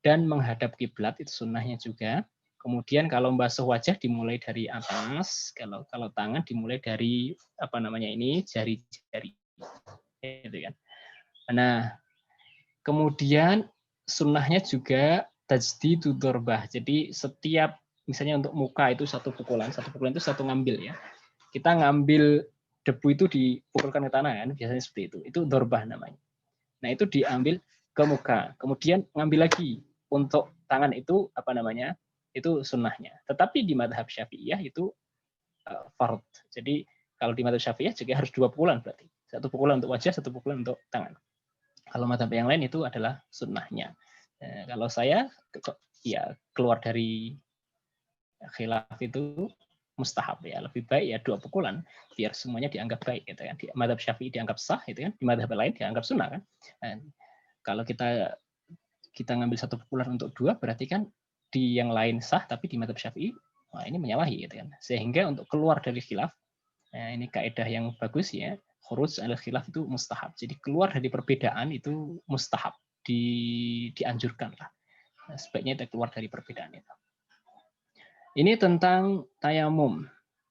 dan menghadap kiblat itu sunnahnya juga. Kemudian kalau membasuh wajah dimulai dari atas, kalau tangan dimulai dari jari-jari. Gitu kan. Nah, kemudian sunnahnya juga tajdidu dorbah. Jadi setiap misalnya untuk muka itu satu pukulan itu satu ngambil ya. Kita ngambil debu itu dipukulkan ke tanah kan, biasanya seperti itu. Itu dorbah namanya. Nah, itu diambil ke muka. Kemudian ngambil lagi untuk tangan itu itu sunnahnya. Tetapi di mazhab Syafi'iyah itu fard. Jadi kalau di mazhab Syafi'iyah juga harus 2 pukulan berarti. Satu pukulan untuk wajah, satu pukulan untuk tangan. Kalau mazhab yang lain itu adalah sunnahnya. Kalau saya ya keluar dari khilaf itu mustahab ya, lebih baik ya 2 pukulan biar semuanya dianggap baik gitu kan. Di mazhab Syafi'i dianggap sah gitu kan, di mazhab lain dianggap sunnah kan. Dan kalau kita ngambil 1 pukulan untuk 2 berarti kan di yang lain sah, tapi di mazhab Syafi'i ini menyalahi gitu kan. Sehingga untuk keluar dari khilaf, ini kaidah yang bagus ya, khuruj al khilaf itu mustahab. Jadi keluar dari perbedaan itu mustahab, dianjurkan lah. Sebaiknya kita keluar dari perbedaan itu. Ini tentang tayamum.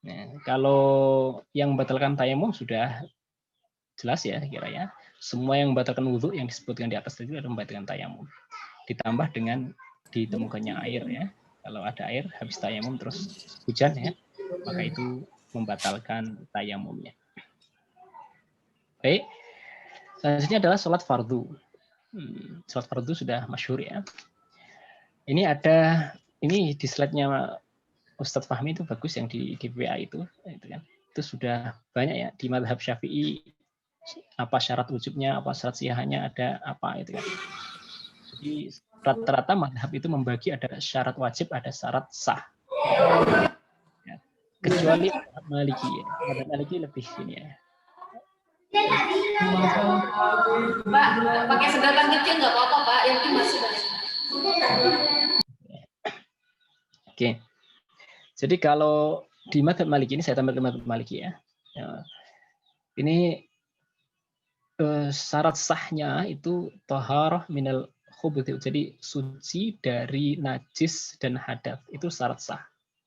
Nah, kalau yang membatalkan tayamum sudah jelas ya kira ya. Semua yang membatalkan wudhu yang disebutkan di atas tadi adalah membatalkan tayamum. Ditambah dengan ditemukannya air ya. Kalau ada air habis tayamum terus hujan ya, maka itu membatalkan tayamumnya. Baik. Selanjutnya adalah sholat fardu. Sholat fardu sudah masyhur ya. Ini di slide-nya Ustadz Fahmi itu bagus yang di PA itu kan. Itu sudah banyak ya di mazhab Syafi'i, apa syarat wujubnya, apa syarat sihahnya, ada apa itu kan. Jadi rata-rata mazhab itu membagi ada syarat wajib, ada syarat sah. Ya. Kecuali Maliki ya. Mazhab Maliki lebih ini ya. Pak, pakai sedotan kecil nggak apa-apa Pak, yang ini masih banyak. Oke. Jadi kalau di mazhab Maliki ini saya tambahkan mazhab Maliki ya. Ini syarat sahnya itu thaharah minal khubuth. Jadi suci dari najis dan hadas itu syarat sah.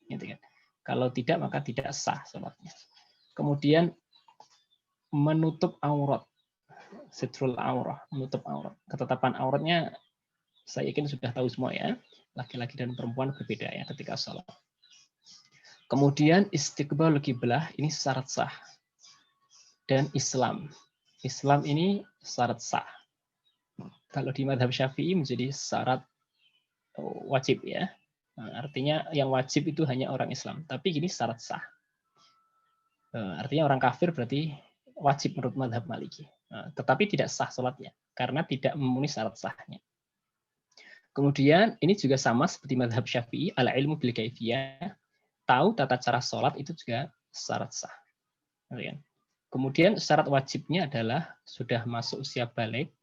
Gitu kan. Kalau tidak maka tidak sah salatnya. Kemudian menutup aurat. Sitrul aurah, menutup aurat. Ketetapan auratnya saya yakin sudah tahu semua ya. Laki-laki dan perempuan berbeda ya ketika salat. Kemudian istiqbal qiblah ini syarat sah. Dan Islam. Islam ini syarat sah. Kalau di mazhab Syafi'i menjadi syarat wajib ya. Artinya yang wajib itu hanya orang Islam. Tapi ini syarat sah. Artinya orang kafir berarti wajib menurut mazhab Maliki. Tetapi tidak sah sholatnya. Karena tidak memenuhi syarat sahnya. Kemudian ini juga sama seperti mazhab Syafi'i. Al-ilmu bil kaifiyah. Tahu tata cara sholat itu juga syarat sah. Kemudian syarat wajibnya adalah sudah masuk usia balik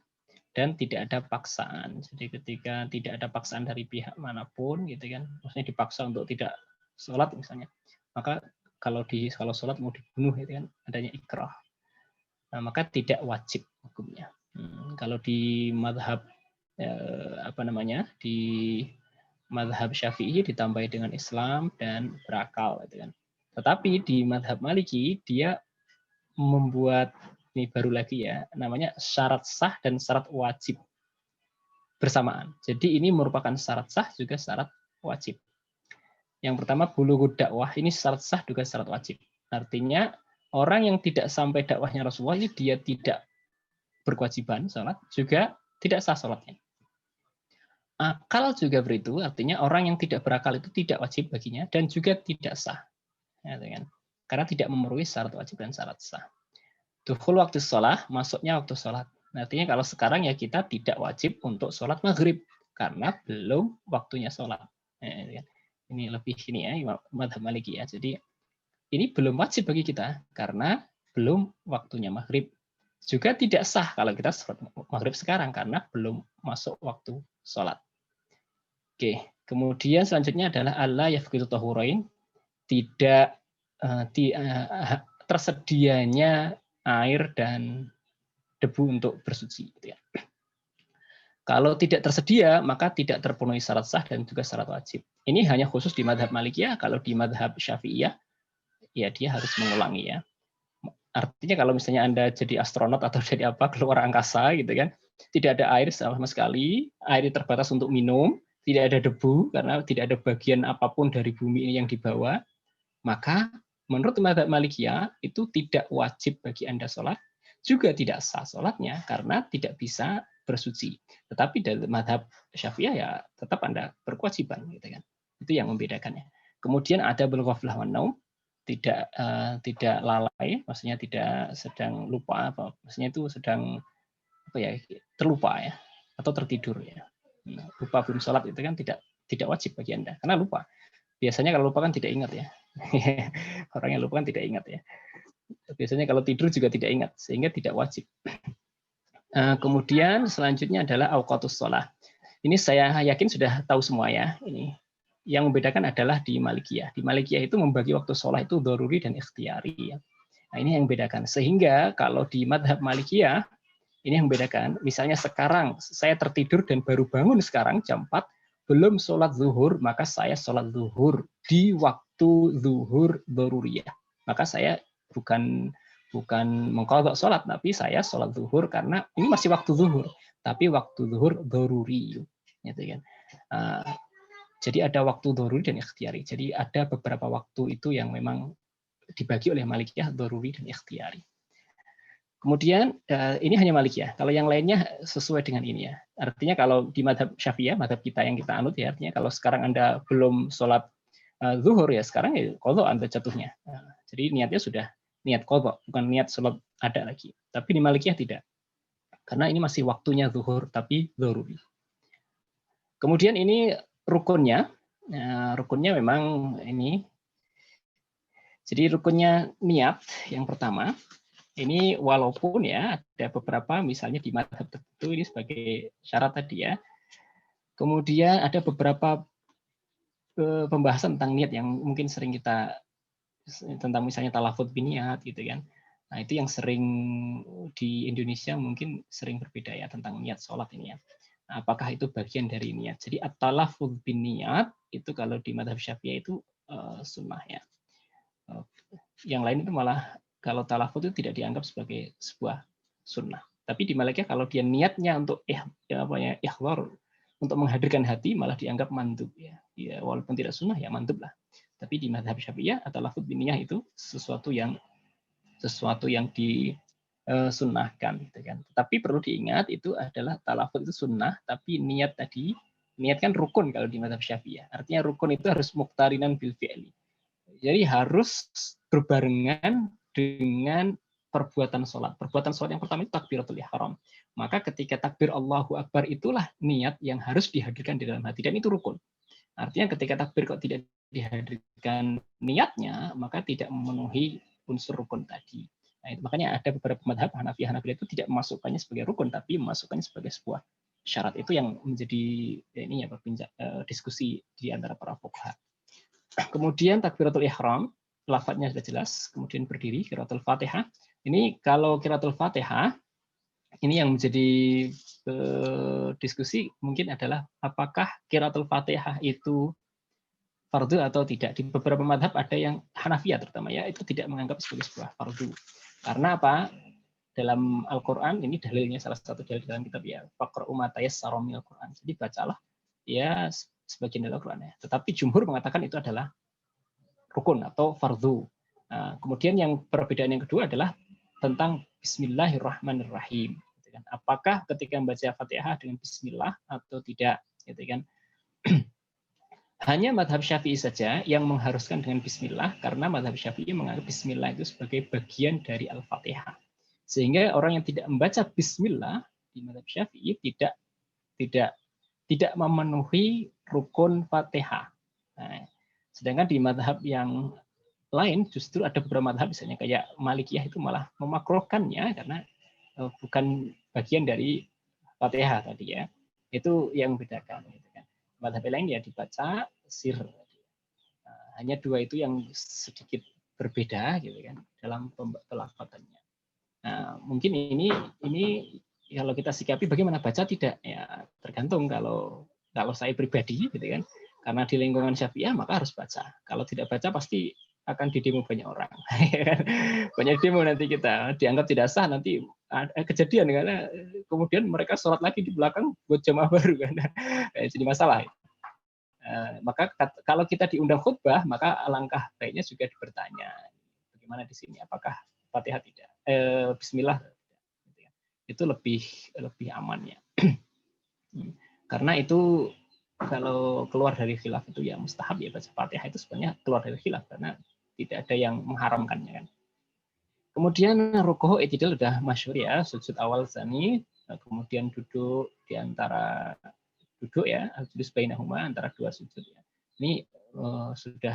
dan tidak ada paksaan. Jadi ketika tidak ada paksaan dari pihak manapun, gitu kan, maksudnya dipaksa untuk tidak sholat misalnya, maka kalau sholat mau dibunuh, gitu kan, adanya ikrah, maka tidak wajib hukumnya. Kalau di mazhab di mazhab Syafi'i ditambahi dengan Islam dan berakal, gitu kan. Tetapi di mazhab Maliki dia membuat ini baru lagi ya, namanya syarat sah dan syarat wajib bersamaan. Jadi ini merupakan syarat sah juga syarat wajib. Yang pertama bulughud dakwah, ini syarat sah juga syarat wajib. Artinya orang yang tidak sampai dakwahnya Rasulullah ini dia tidak berkewajiban sholat, juga tidak sah sholatnya. Akal juga beritu, artinya orang yang tidak berakal itu tidak wajib baginya dan juga tidak sah. Ya, kan? Karena tidak memenuhi syarat wajib dan syarat sah. Dukhul waktu sholat, masuknya waktu sholat. Artinya kalau sekarang ya kita tidak wajib untuk sholat maghrib karena belum waktunya sholat. Ini lebih ini ya, mazhab Maliki ya. Jadi ini belum wajib bagi kita karena belum waktunya maghrib. Juga tidak sah kalau kita sholat maghrib sekarang karena belum masuk waktu sholat. Oke, kemudian selanjutnya adalah Allah yafqidu tahurain, tidak tersedianya air dan debu untuk bersuci. Gitu ya. Kalau tidak tersedia, maka tidak terpenuhi syarat sah dan juga syarat wajib. Ini hanya khusus di mazhab Malikiyah. Kalau di mazhab Syafi'iyah, ya dia harus mengulangi ya. Artinya kalau misalnya Anda jadi astronot atau jadi apa keluar angkasa gitu kan, tidak ada air sama sekali, air terbatas untuk minum, tidak ada debu karena tidak ada bagian apapun dari bumi ini yang dibawa, maka menurut mazhab Malikiyah itu tidak wajib bagi Anda sholat, juga tidak sah sholatnya karena tidak bisa bersuci. Tetapi dari mazhab Syafi'iyah ya tetap Anda berkewajiban, gitu kan. Itu yang membedakannya. Kemudian ada bil-ghaflah wan naum, tidak lalai, maksudnya tidak sedang lupa, maksudnya itu sedang terlupa ya, atau tertidur ya. Lupa belum sholat itu kan tidak wajib bagi Anda karena lupa. Biasanya kalau lupa kan tidak ingat ya. Orang yang lupa kan tidak ingat ya. Biasanya kalau tidur juga tidak ingat, sehingga tidak wajib. Kemudian selanjutnya adalah awqatus shalah. Ini saya yakin sudah tahu semua ya. Ini yang membedakan adalah di Malikiyah. Di Malikiyah itu membagi waktu sholat itu daruri dan ikhtiyari. Ya. Nah, ini yang membedakan. Sehingga kalau di madhab Malikiyah, ini yang membedakan. Misalnya sekarang saya tertidur dan baru bangun sekarang jam 4, belum sholat zuhur, maka saya sholat zuhur di waktu zuhur daruriyah. Maka saya bukan mengqadha sholat, tapi saya sholat zuhur karena ini masih waktu zuhur, tapi waktu zuhur daruri. Gitu kan. Jadi ada waktu daruri dan ikhtiyari. Jadi ada beberapa waktu itu yang memang dibagi oleh Malikiyah daruri dan ikhtiyari. Kemudian ini hanya Malikiyah. Kalau yang lainnya sesuai dengan ini ya. Artinya kalau di madhab Syafi'iyah, madhab kita yang kita anut ya, artinya kalau sekarang Anda belum sholat zuhur ya sekarang ya qadha Anda jatuhnya. Jadi niatnya sudah niat qadha, bukan niat sholat ada lagi. Tapi di Malikiyah tidak. Karena ini masih waktunya zuhur tapi daruri. Kemudian ini rukunnya. Rukunnya memang ini. Jadi rukunnya niat yang pertama. Ini walaupun ya ada beberapa misalnya di madhab tertentu ini sebagai syarat tadi ya. Kemudian ada beberapa pembahasan tentang niat yang mungkin sering kita tentang misalnya talafut biniat gitu kan. Nah itu yang sering di Indonesia mungkin sering berbeda ya tentang niat sholat ini ya. Nah, apakah itu bagian dari niat? Jadi at-talafut biniat itu kalau di madhab Syafi'iyah itu sunnah ya. Yang lain itu malah kalau talafut itu tidak dianggap sebagai sebuah sunnah. Tapi di Malikiyah kalau dia niatnya untuk ikhwar, untuk menghadirkan hati malah dianggap mandub ya. Ya walaupun tidak sunnah ya mandub lah. Tapi di madhab Syafi'iyah at-talafut biniyah itu sesuatu yang disunnahkan gitu kan. Tapi perlu diingat itu adalah talafut itu sunnah, tapi niat tadi, niat kan rukun kalau di madhab Syafi'iyah. Artinya rukun itu harus muqtarinan bil fi'li. Jadi harus berbarengan dengan perbuatan sholat. Perbuatan sholat yang pertama itu takbiratul ihram. Maka ketika takbir Allahu Akbar itulah niat yang harus dihadirkan di dalam hati. Dan itu rukun. Artinya ketika takbir kok tidak dihadirkan niatnya, maka tidak memenuhi unsur rukun tadi. Nah, itu makanya ada beberapa madhab Hanafi itu tidak memasukkannya sebagai rukun, tapi memasukkannya sebagai sebuah syarat. Itu yang menjadi ini ya diskusi di antara para fuqaha. Kemudian takbiratul ihram, lafadznya sudah jelas. Kemudian berdiri, qiraatul Fatihah. Ini kalau qiraatul Fatihah, ini yang menjadi diskusi mungkin adalah apakah qiraatul Fatihah itu fardu atau tidak. Di beberapa madhab ada yang Hanafiyah terutama ya, itu tidak menganggap sebagai sebuah fardu. Karena apa? Dalam Al-Quran, ini dalilnya salah satu dalil dalam kitab ya, faqra'u ma tayassara minal Quran. Jadi bacalah ya sebagian dari Al-Quran ya. Tetapi jumhur mengatakan itu adalah rukun atau fardu. Nah, kemudian yang perbedaan yang kedua adalah tentang Bismillahirrahmanirrahim. Apakah ketika membaca Fatihah dengan Bismillah atau tidak? Gitu kan? Hanya madhab Syafi'i saja yang mengharuskan dengan Bismillah, karena madhab Syafi'i menganggap Bismillah itu sebagai bagian dari Al-Fatihah. Sehingga orang yang tidak membaca Bismillah di madhab Syafi'i tidak memenuhi rukun Fatihah. Nah, sedangkan di madhab yang lain justru ada beberapa madhab, misalnya kayak Malikiyah itu malah memakruhkannya karena bukan bagian dari Fatihah tadi ya. Itu yang membedakan. Madhab lain ya dibaca sir. Hanya dua itu yang sedikit berbeda gitu kan dalam pelafatannya. Nah, mungkin ini kalau kita sikapi bagaimana baca tidak ya tergantung. Kalau saya pribadi gitu kan, karena di lingkungan Syafi'iyah maka harus baca. Kalau tidak baca pasti akan didemo banyak orang. Banyak demo nanti kita dianggap tidak sah, nanti kejadian karena kemudian mereka sholat lagi di belakang buat jamaah baru kan. Jadi masalah. Maka kalau kita diundang khutbah, maka alangkah baiknya juga bertanya bagaimana di sini, apakah Fatihah tidak, Bismillah tidak. Itu lebih aman ya. Karena itu kalau keluar dari khilaf itu ya mustahab ya baca Fatihah, itu sebenarnya keluar dari khilaf karena tidak ada yang mengharamkannya kan. Kemudian rukuh i'tidal sudah masyhur ya, sujud awal tsani, kemudian duduk di antara duduk ya, al-julus bainahuma, antara dua sujud ya. Ini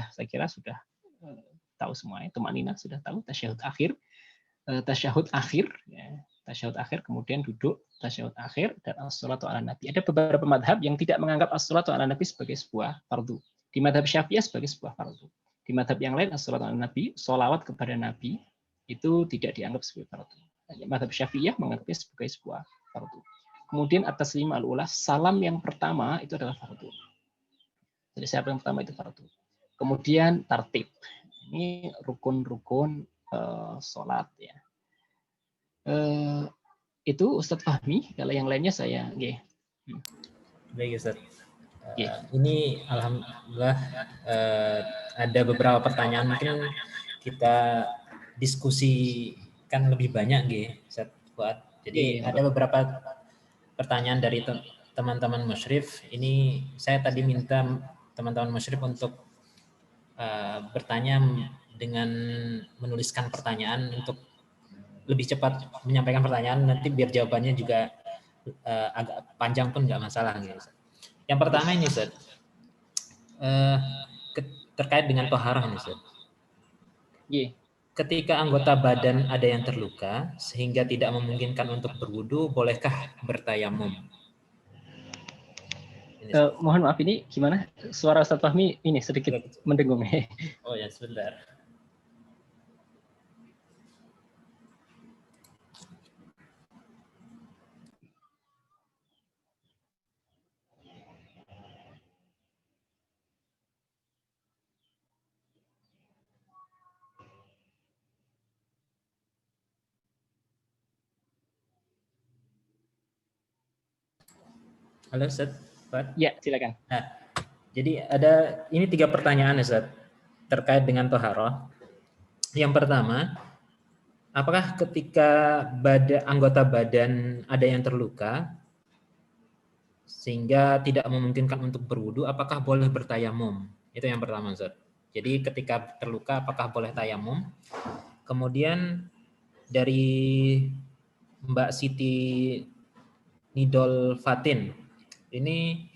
saya kira sudah tahu semua ya, tumanina sudah tahu, tasyahud akhir ya. tasyahud akhir, kemudian duduk tasyahud akhir, dan as-sholatu ala nabi. Ada beberapa madhab yang tidak menganggap as-sholatu ala nabi sebagai sebuah fardu. Di madhab Syafi'iyah sebagai sebuah fardu. Di madhab yang lain as-sholatu ala nabi, sholawat kepada nabi, itu tidak dianggap sebagai fardu. Madhab Syafi'iyah menganggapnya sebagai sebuah fardu. Kemudian at-taslim al-ula, salam yang pertama itu adalah fardu. Jadi siapa yang pertama itu fardu. Kemudian tartib. Ini rukun-rukun sholat ya. Itu Ustadz Fahmi, kalau yang lainnya saya Baik Ustaz. Ini alhamdulillah ada beberapa pertanyaan mungkin kita diskusikan lebih banyak Ustaz Fuad. Jadi ada beberapa pertanyaan dari teman-teman musyrif. Ini saya tadi minta teman-teman musyrif untuk bertanya dengan menuliskan pertanyaan untuk lebih cepat menyampaikan pertanyaan, nanti biar jawabannya juga agak panjang pun nggak masalah. Yang pertama ini Ustaz, terkait dengan toharah ini Ustaz. Ketika anggota badan ada yang terluka sehingga tidak memungkinkan untuk berwudu, bolehkah bertayamum? Mohon maaf, ini gimana? Suara Ustadz Fahmi ini sedikit mendengung. Oh ya, sebentar. Halo Ustaz. Ya, silakan. Nah, jadi ada ini 3 pertanyaan Ustaz terkait dengan toharoh. Yang pertama, apakah ketika anggota badan ada yang terluka sehingga tidak memungkinkan untuk berwudu, apakah boleh bertayamum? Itu yang pertama Ustaz. Jadi ketika terluka apakah boleh tayamum? Kemudian dari Mbak Siti Nidol Fatin, ini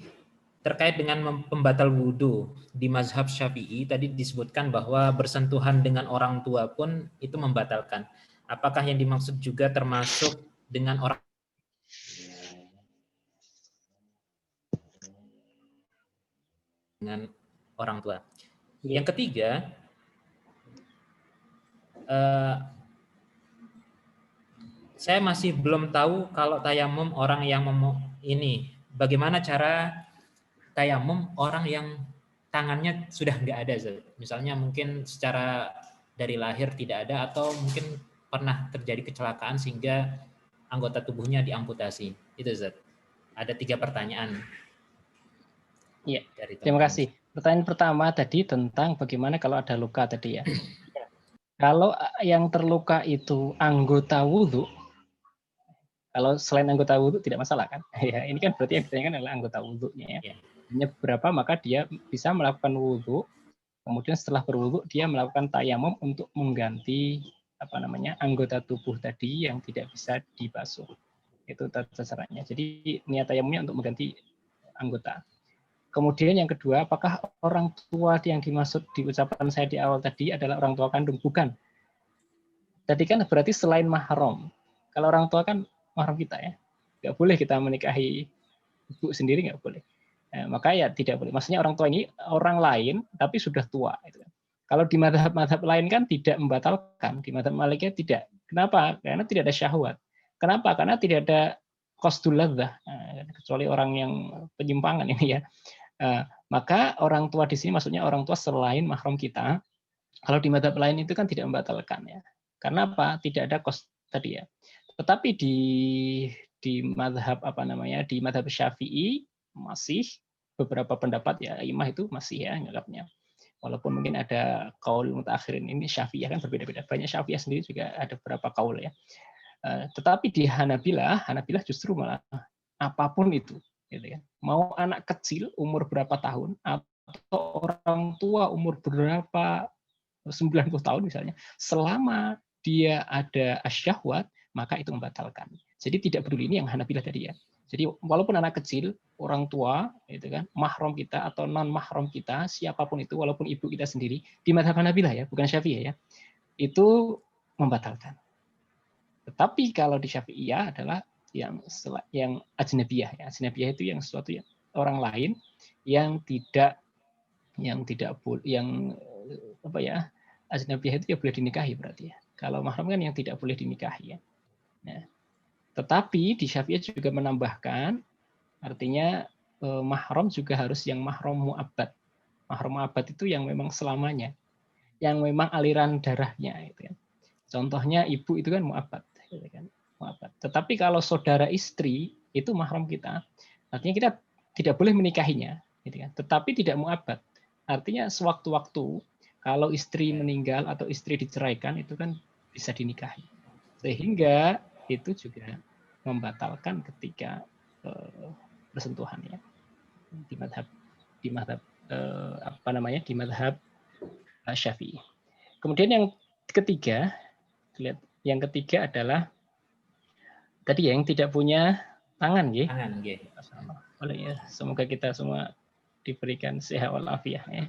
terkait dengan pembatal wudhu di mazhab Syafi'i, tadi disebutkan bahwa bersentuhan dengan orang tua pun itu membatalkan. Apakah yang dimaksud juga termasuk dengan orang tua? Yang ketiga, saya masih belum tahu kalau tayamum orang yang ini, bagaimana cara tayamum orang yang tangannya sudah nggak ada, misalnya mungkin secara dari lahir tidak ada atau mungkin pernah terjadi kecelakaan sehingga anggota tubuhnya diamputasi. Itu Zat. Ada 3 pertanyaan. Iya. Terima kasih. Pertanyaan pertama tadi tentang bagaimana kalau ada luka tadi ya. Kalau yang terluka itu anggota wudhu, kalau selain anggota wudhu tidak masalah kan? Ya, ini kan berarti yang ditanyakan adalah anggota wudhunya ya. Hanya beberapa maka dia bisa melakukan wudhu, kemudian setelah berwudhu dia melakukan tayamum untuk mengganti anggota tubuh tadi yang tidak bisa dibasuh. Itu tata caranya. Jadi niat tayamumnya untuk mengganti anggota. Kemudian yang kedua, apakah orang tua yang dimaksud di ucapan saya di awal tadi adalah orang tua kandung? Bukan. Tadi kan berarti selain mahram. Kalau orang tua kan mahram kita ya. Nggak boleh kita menikahi ibu sendiri, nggak boleh. Maka ya tidak boleh. Maksudnya orang tua ini orang lain tapi sudah tua. Kalau di madhab-madhab lain kan tidak membatalkan. Di madhab Malikiyah tidak. Kenapa? Karena tidak ada syahwat. Kenapa? Karena tidak ada qasdul ladzah. Kecuali orang yang penyimpangan ini ya. Maka orang tua di sini maksudnya orang tua selain mahram kita. Kalau di madhab lain itu kan tidak membatalkan ya. Karena apa? Tidak ada qasd tadi ya. Tetapi di madhab di madhab Syafi'i masih beberapa pendapat ya, imam itu masih ya anggapnya. Walaupun mungkin ada kaul mutaakhirin, ini Syafi'iyah kan berbeda-beda. Banyak Syafi'iyah sendiri juga ada beberapa kaul ya. Tetapi di Hanabilah justru malah apapun itu, gitu kan. Mau anak kecil umur berapa tahun atau orang tua umur berapa 90 tahun misalnya, selama dia ada asyahwat maka itu membatalkan. Jadi tidak peduli, ini yang Hanabilah tadi ya. Jadi walaupun anak kecil, orang tua, itu kan, mahram kita atau non mahram kita, siapapun itu, walaupun ibu kita sendiri, di madhab Hanabilah ya, bukan Syafi'iyah ya, itu membatalkan. Tetapi kalau di Syafi'iyah adalah yang ajnabiyah ya. Ajnabiyah itu yang sesuatu yang orang lain yang tidak apa ya? Ajnabiyah itu ya boleh dinikahi berarti ya. Kalau mahram kan yang tidak boleh dinikahi ya. Nah, tetapi di Syafi'iyah juga menambahkan artinya mahram juga harus yang mahram mu'abbad. Mahram mu'abbad itu yang memang selamanya, yang memang aliran darahnya itu kan. Contohnya ibu itu kan mu'abbad, gitu kan. Mu'abbad. Tetapi kalau saudara istri itu mahram kita, artinya kita tidak boleh menikahinya, gitu kan. Tetapi tidak mu'abbad. Artinya sewaktu-waktu kalau istri meninggal atau istri diceraikan itu kan bisa dinikahi. Sehingga itu juga membatalkan ketika persentuhan ya di madhab di madhab Syafi'i. Kemudian yang ketiga adalah tadi yang tidak punya tangan, ya. Oleh ya, semoga kita semua diberikan sehat walafiat ya.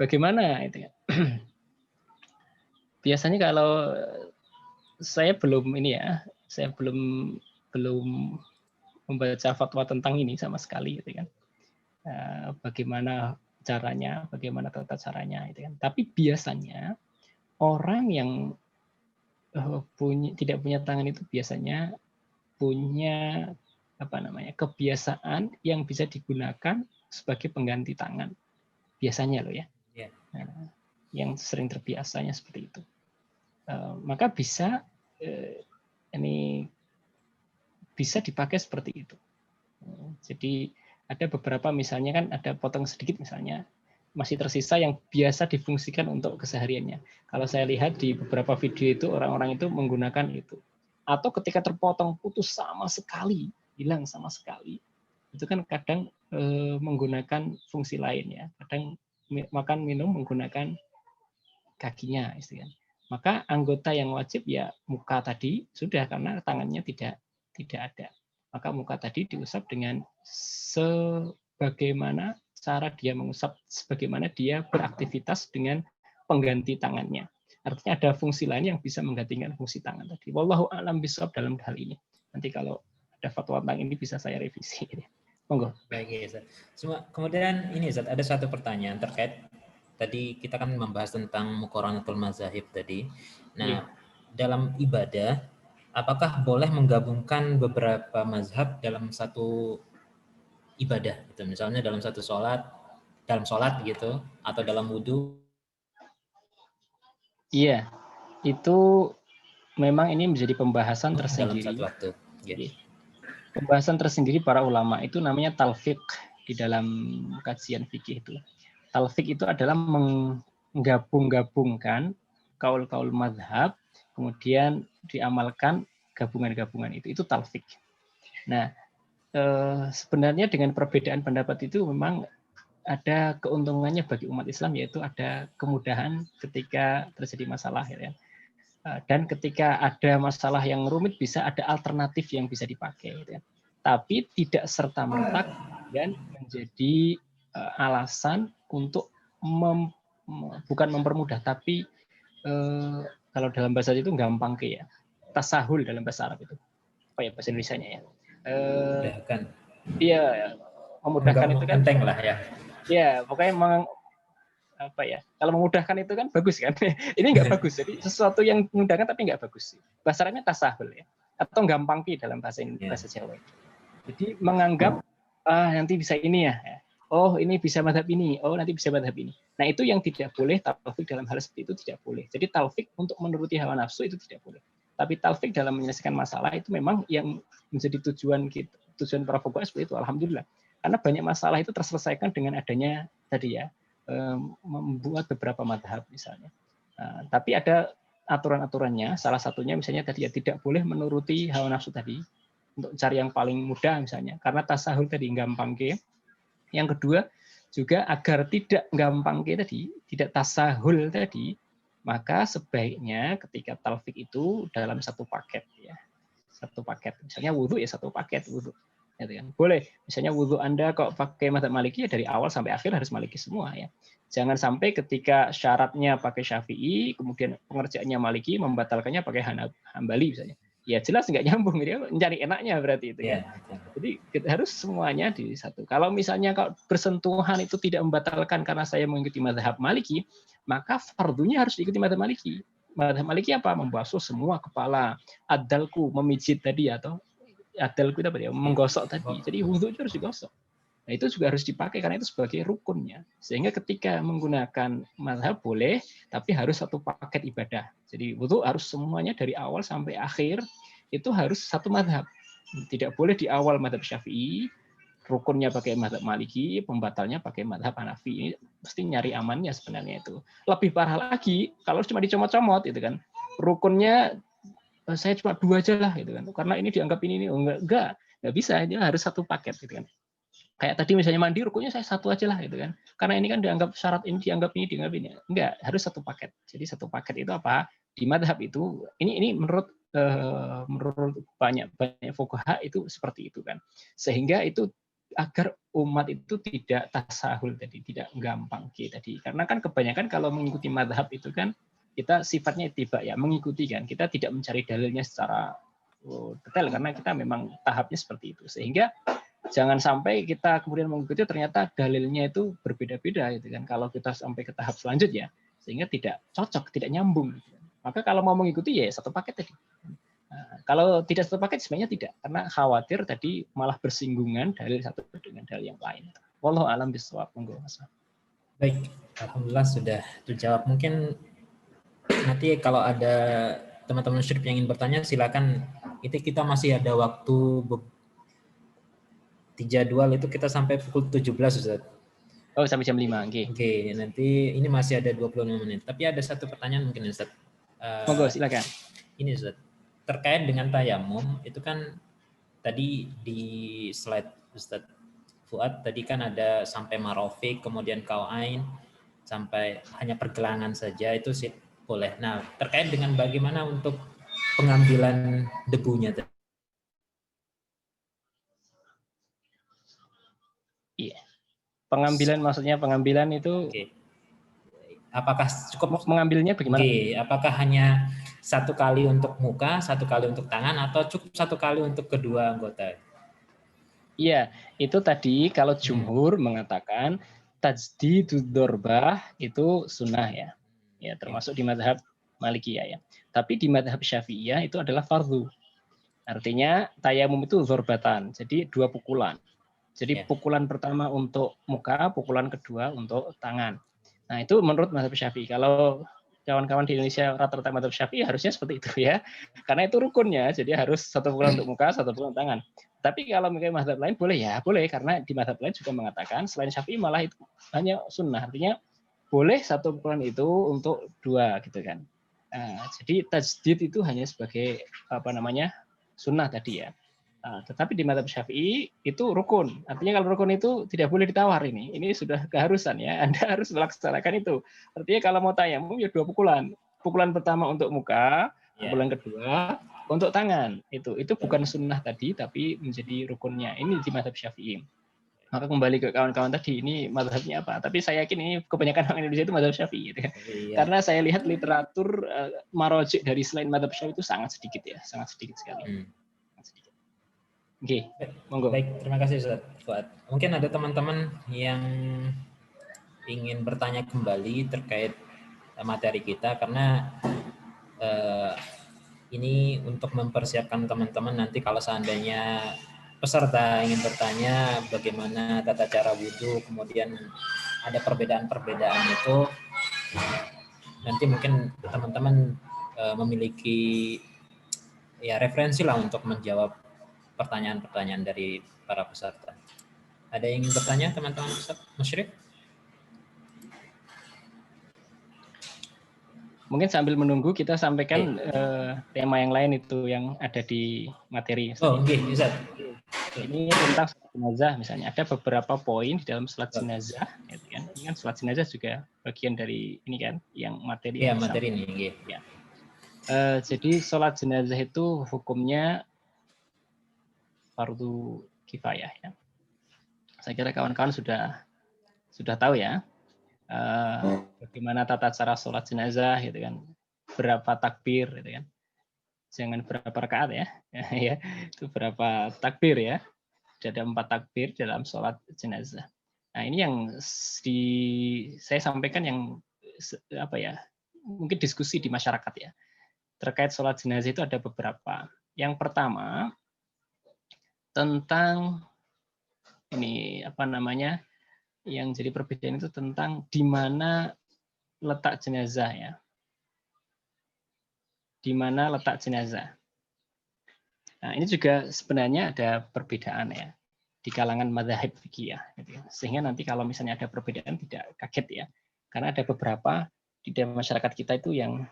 Bagaimana itu ya? Biasanya kalau saya belum membaca fatwa tentang ini sama sekali gitu kan. Bagaimana caranya, bagaimana tata caranya itu kan. Tapi biasanya orang yang tidak punya tangan itu biasanya punya kebiasaan yang bisa digunakan sebagai pengganti tangan. Biasanya loh ya. Nah, yang sering terbiasanya seperti itu. Maka bisa bisa dipakai seperti itu. Jadi ada beberapa misalnya kan ada potong sedikit misalnya masih tersisa yang biasa difungsikan untuk kesehariannya. Kalau saya lihat di beberapa video itu orang-orang itu menggunakan itu. Atau ketika terpotong putus sama sekali, hilang sama sekali, itu kan kadang menggunakan fungsi lain ya. Kadang makan minum menggunakan kakinya istilahnya. Maka anggota yang wajib ya muka tadi sudah karena tangannya tidak ada. Maka muka tadi diusap dengan sebagaimana cara dia mengusap, sebagaimana dia beraktivitas dengan pengganti tangannya. Artinya ada fungsi lain yang bisa menggantikan fungsi tangan tadi. Wallahu a'lam bishawab dalam hal ini. Nanti kalau ada fatwa tentang ini bisa saya revisi. Monggo. Baik ya, Ustaz. Kemudian ini Ustaz, ada satu pertanyaan terkait tadi kita kan membahas tentang muqaranatul mazahib tadi. Nah, dalam ibadah apakah boleh menggabungkan beberapa mazhab dalam satu ibadah gitu, misalnya dalam sholat gitu atau dalam wudhu? Iya, itu memang ini menjadi pembahasan tersendiri. Dalam satu waktu. Yeah. Pembahasan tersendiri para ulama itu namanya talfiq di dalam kajian fikih itu. Talfiq itu adalah menggabung-gabungkan kaul-kaul mazhab, kemudian diamalkan gabungan-gabungan itu talfiq. Nah, sebenarnya dengan perbedaan pendapat itu memang ada keuntungannya bagi umat Islam, yaitu ada kemudahan ketika terjadi masalah ya. Dan ketika ada masalah yang rumit bisa ada alternatif yang bisa dipakai gitu ya. Tapi tidak serta-merta dan menjadi alasan untuk bukan mempermudah, tapi kalau dalam bahasa itu gampang ya, tasahul dalam bahasa Arab itu apa ya bahasa Indonesianya ya, iya memudahkan itu kan enteng lah ya. Ya pokoknya kalau memudahkan itu kan bagus kan. Ini nggak bagus, jadi sesuatu yang memudahkan tapi nggak bagus. Bahasa Arabnya tasahul ya, atau gampang dalam bahasa Jawa. Jadi menganggap nanti bisa ini ya. Oh ini bisa madhab ini, oh nanti bisa madhab ini. Nah itu yang tidak boleh, talfik dalam hal seperti itu tidak boleh. Jadi talfik untuk menuruti hawa nafsu itu tidak boleh. Tapi talfik dalam menyelesaikan masalah itu memang yang menjadi tujuan para fuqaha seperti itu, alhamdulillah. Karena banyak masalah itu terselesaikan dengan adanya tadi ya, membuat beberapa madhab misalnya. Tapi ada aturan-aturannya, salah satunya misalnya tadi ya tidak boleh menuruti hawa nafsu tadi, untuk cari yang paling mudah misalnya, karena tasahul tadi gampang ke. Yang kedua juga agar tidak gampang ke tadi, tidak tasahul tadi, maka sebaiknya ketika talfik itu dalam satu paket ya. Satu paket. Misalnya wudhu ya satu paket wudhu. Boleh, misalnya wudhu Anda kok pakai mazhab Maliki ya dari awal sampai akhir harus Maliki semua ya. Jangan sampai ketika syaratnya pakai Syafi'i, kemudian pengerjaannya Maliki, membatalkannya pakai Hambali misalnya. ya jelas nggak nyambung, dia mencari enaknya berarti itu kan. Iya, betul. Jadi kita harus semuanya di satu. Kalau misalnya kalau bersentuhan itu tidak membatalkan karena saya mengikuti mazhab Maliki, maka fardunya harus diikuti mazhab Maliki. Mazhab Maliki apa? Membasuh semua kepala, adalku, memijit tadi, atau adalku itu apa ya? Menggosok tadi. Jadi wudhu itu harus digosok. Nah, itu juga harus dipakai karena itu sebagai rukunnya. Sehingga ketika menggunakan mazhab boleh, tapi harus satu paket ibadah. Jadi wudhu harus semuanya dari awal sampai akhir itu harus satu mazhab. Tidak boleh di awal mazhab Syafi'i, rukunnya pakai mazhab Maliki, pembatalnya pakai mazhab Hanafi. Ini mesti nyari amannya sebenarnya itu. Lebih parah lagi kalau cuma dicomot-comot itu kan. Rukunnya saya cuma 2 aja lah gitu kan. Karena ini dianggap ini enggak bisa, ini harus satu paket gitu kan. Kayak tadi misalnya mandi, rukunnya saya 1 aja lah gitu kan. Karena ini kan dianggap syarat ini, dianggap ini, dianggap ini. Enggak, harus satu paket. Jadi satu paket itu apa? Di mazhab itu, ini menurut banyak fuqaha itu seperti itu kan. Sehingga itu agar umat itu tidak tasahul tadi, tidak gampang tadi. Karena kan kebanyakan kalau mengikuti mazhab itu kan kita sifatnya tiba ya, mengikuti kan. Kita tidak mencari dalilnya secara detail karena kita memang tahapnya seperti itu. Sehingga jangan sampai kita kemudian mengikuti ternyata dalilnya itu berbeda-beda gitu kan. Kalau kita sampai ke tahap selanjutnya sehingga tidak cocok, tidak nyambung. Gitu. Maka kalau mau mengikuti ya satu paket tadi. Nah, kalau tidak satu paket sebenarnya tidak, karena khawatir tadi malah bersinggungan dalil satu dengan dalil yang lain. Wallahu a'lam bishawab. Monggo Mas. Baik, alhamdulillah sudah terjawab. Mungkin nanti kalau ada teman-teman musyrik yang ingin bertanya silakan. Itu kita masih ada waktu di jadwal itu kita sampai pukul 17 Ustaz. Oh, sampai jam 5. Oke. Oke, nanti ini masih ada 25 menit. Tapi ada satu pertanyaan mungkin Ustaz. Monggo silakan. Ini Ustaz, terkait dengan tayamum itu kan tadi di slide Ustaz Fuad tadi kan ada sampai marofik, kemudian kauain, sampai hanya pergelangan saja itu sih boleh. Nah, terkait dengan bagaimana untuk pengambilan debunya tadi. Iya. Pengambilan maksudnya pengambilan itu. Oke. Apakah cukup mengambilnya bagaimana? Oke, apakah hanya satu kali untuk muka, satu kali untuk tangan, atau cukup satu kali untuk kedua anggota? Iya, itu tadi kalau jumhur mengatakan tajdidud dorbah itu sunnah ya. Ya, termasuk di mazhab Malikiyah ya. Tapi di mazhab Syafi'iyah itu adalah fardu. Artinya tayamum itu zorbatan, jadi 2 pukulan. Jadi pukulan pertama untuk muka, pukulan kedua untuk tangan. Nah, itu menurut mazhab Syafi'i. Kalau kawan-kawan di Indonesia rata-rata mazhab Syafi'i harusnya seperti itu ya. Karena itu rukunnya, jadi harus 1 pukulan untuk muka, 1 pukulan tangan. Tapi kalau mungkin mazhab lain boleh ya, boleh karena di mazhab lain juga mengatakan selain Syafi'i malah itu hanya sunnah. Artinya boleh 1 pukulan itu untuk 2 gitu kan. Nah, jadi tajdid itu hanya sebagai sunnah tadi ya. Nah, tetapi di mazhab Syafi'i itu rukun. Artinya kalau rukun itu tidak boleh ditawar ini. Ini sudah keharusan ya. Anda harus melaksanakan itu. Artinya kalau mau tayamum ya 2 pukulan. Pukulan pertama untuk muka, pukulan kedua untuk tangan. Itu bukan sunnah tadi tapi menjadi rukunnya. Ini di mazhab Syafi'i. Maka kembali ke kawan-kawan tadi, ini mazhabnya apa? Tapi saya yakin ini kebanyakan orang Indonesia itu mazhab Syafi'i. Gitu. Karena saya lihat literatur marojik dari selain mazhab Syafi'i itu sangat sedikit ya, sangat sedikit sekali. Oke, monggo. Baik, terima kasih Ustaz Fuad. Mungkin ada teman-teman yang ingin bertanya kembali terkait materi kita karena ini untuk mempersiapkan teman-teman nanti kalau seandainya peserta ingin bertanya bagaimana tata cara wudhu, kemudian ada perbedaan-perbedaan itu, nanti mungkin teman-teman memiliki ya referensi lah untuk menjawab pertanyaan-pertanyaan dari para peserta. Ada yang ingin bertanya teman-teman musyrik? Mungkin sambil menunggu kita sampaikan tema yang lain itu yang ada di materi. Oh, oke, bisa. Ini tentang salat jenazah misalnya. Ada beberapa poin di dalam salat jenazah. Gitu kan. Ini kan salat jenazah juga bagian dari ini kan, yang materi. Iya, materi ini. Ya. Jadi salat jenazah itu hukumnya fardu kifayah ya. Saya kira kawan-kawan sudah tahu ya bagaimana tata cara sholat jenazah gitu kan, berapa takbir gitu kan. jangan berapa rakaat ya, ya itu berapa takbir ya. Ada 4 takbir dalam sholat jenazah. Nah ini yang saya sampaikan yang apa ya, mungkin diskusi di masyarakat ya terkait sholat jenazah itu ada beberapa. Yang pertama tentang ini apa namanya yang jadi perbedaan itu tentang di mana letak jenazah ya, di mana letak jenazah. Nah ini juga sebenarnya ada perbedaan ya di kalangan madzhab fikih ya, gitu. Sehingga nanti kalau misalnya ada perbedaan tidak kaget ya, karena ada beberapa di dalam masyarakat kita itu yang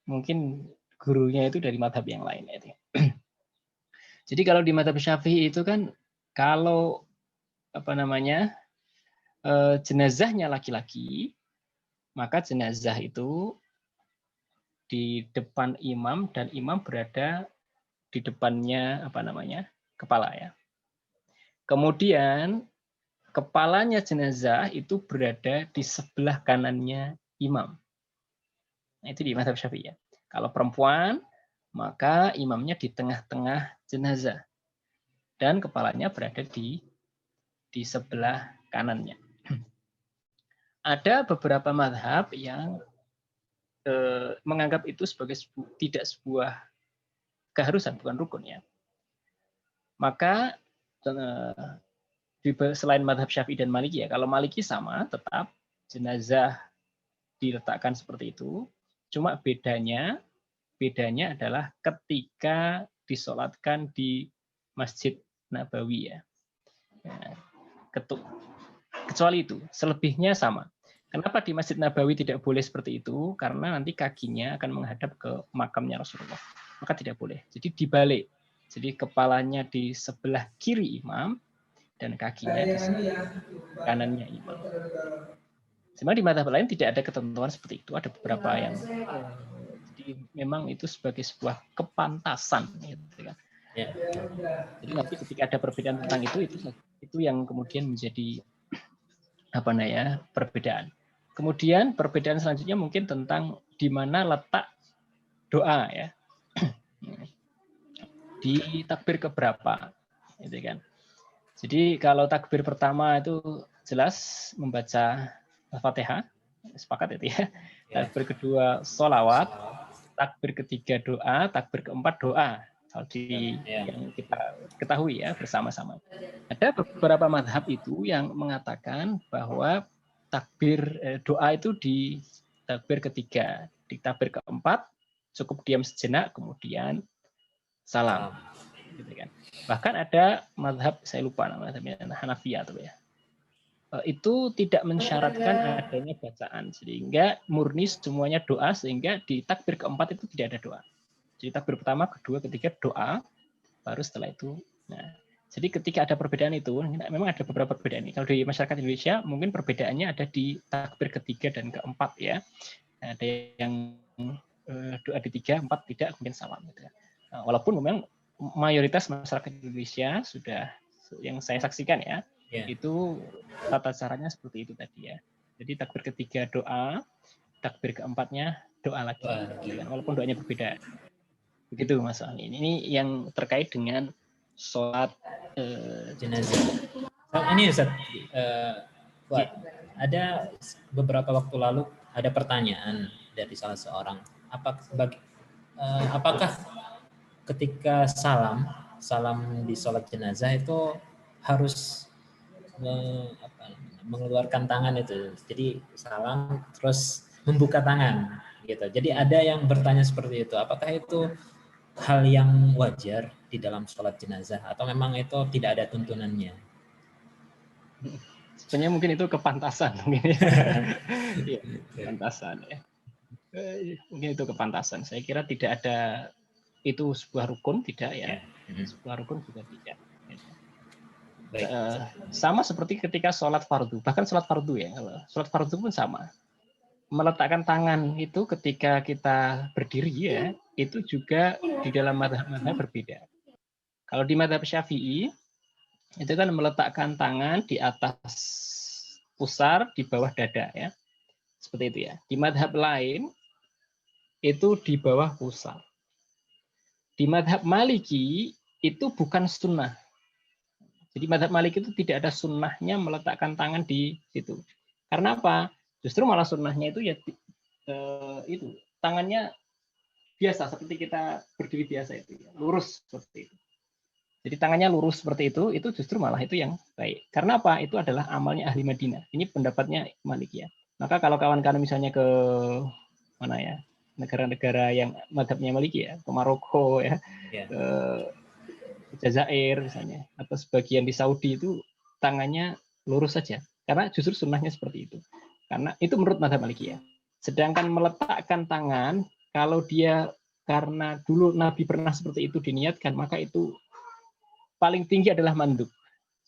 mungkin gurunya itu dari madzhab yang lain. Ya. Jadi kalau di madzhab Syafi'i itu kan kalau apa namanya jenazahnya laki-laki, maka jenazah itu di depan imam dan imam berada di depannya apa namanya kepala ya. Kemudian kepalanya jenazah itu berada di sebelah kanannya imam. Nah, itu di mazhab Syafi'i ya. Kalau perempuan, maka imamnya di tengah-tengah jenazah dan kepalanya berada di sebelah kanannya. Ada beberapa mazhab yang menganggap itu sebagai tidak sebuah keharusan, bukan rukun ya. Maka selain mazhab Syafi'i dan Maliki ya, kalau Maliki sama tetap jenazah diletakkan seperti itu, cuma bedanya adalah ketika disolatkan di Masjid Nabawi ya. Kecuali itu, selebihnya sama. Kenapa di Masjid Nabawi tidak boleh seperti itu? Karena nanti kakinya akan menghadap ke makamnya Rasulullah. Maka tidak boleh. Jadi dibalik. Jadi kepalanya di sebelah kiri imam dan kakinya di sebelah kanannya imam. Sebenarnya di mazhab lain tidak ada ketentuan seperti itu. Ada beberapa yang jadi memang itu sebagai sebuah kepantasan gitu kan. Ya. Jadi nanti ketika ada perbedaan tentang itu yang kemudian menjadi apa namanya perbedaan. Kemudian perbedaan selanjutnya mungkin tentang di mana letak doa ya. Di takbir keberapa, gitu kan. Jadi kalau takbir pertama itu jelas membaca Al-Fatihah, sepakat itu ya. Takbir kedua sholawat, takbir ketiga doa, takbir keempat doa. Yang kita ketahui ya bersama-sama. Ada beberapa mazhab itu yang mengatakan bahwa takbir doa itu di takbir ketiga, di takbir keempat cukup diam sejenak kemudian salam. Gitu kan. Bahkan ada mazhab saya lupa namanya Hanafiyah atau ya. Itu tidak mensyaratkan adanya bacaan sehingga murni semuanya doa sehingga di takbir keempat itu tidak ada doa. Jadi takbir pertama, kedua, ketiga doa, baru setelah itu. Nah, jadi ketika ada perbedaan itu, memang ada beberapa perbedaan. Kalau di masyarakat Indonesia mungkin perbedaannya ada di takbir ketiga dan keempat ya. Ada yang doa di tiga, empat tidak, kemudian salam. Gitu. Nah, walaupun memang mayoritas masyarakat Indonesia sudah yang saya saksikan ya, itu tata caranya seperti itu tadi ya. Jadi takbir ketiga doa, takbir keempatnya doa lagi. Walaupun doanya berbeda. Begitu Mas Ali. Ini yang terkait dengan sholat jenazah. Ini Ustaz, ada beberapa waktu lalu ada pertanyaan dari salah seorang. Apakah ketika salam di sholat jenazah itu harus mengeluarkan tangan itu? Jadi salam terus membuka tangan gitu. Jadi ada yang bertanya seperti itu. Apakah itu hal yang wajar di dalam sholat jenazah atau memang itu tidak ada tuntunannya? Sebenarnya mungkin itu kepantasan mungkin. Ya, kepantasan ya. Mungkin itu kepantasan. Saya kira tidak ada itu sebuah rukun tidak ya. Sebuah rukun juga tidak. Sama seperti ketika sholat fardu. Bahkan sholat fardu ya. Sholat fardu pun sama. Meletakkan tangan itu ketika kita berdiri ya, itu juga di dalam mazhab berbeda. Kalau di mazhab Syafi'i, itu kan meletakkan tangan di atas pusar, di bawah dada ya. Seperti itu ya. Di mazhab lain, itu di bawah pusar. Di madhab Maliki itu bukan sunnah. Jadi madhab Maliki itu tidak ada sunnahnya meletakkan tangan di situ. Karena apa? Justru malah sunnahnya itu ya itu tangannya biasa seperti kita berdiri biasa itu, ya, lurus seperti itu. Jadi tangannya lurus seperti itu justru malah itu yang baik. Karena apa? Itu adalah amalnya ahli Madinah. Ini pendapatnya Malikiyah. Maka kalau kawan-kawan misalnya ke mana ya, negara-negara yang madhabnya Malikiyah, ke Maroko ya, ke Jazair misalnya, atau sebagian di Saudi itu tangannya lurus saja. Karena justru sunnahnya seperti itu. Karena itu menurut madhab Malikiyah. Sedangkan meletakkan tangan, kalau dia karena dulu Nabi pernah seperti itu diniatkan, maka itu paling tinggi adalah mandub.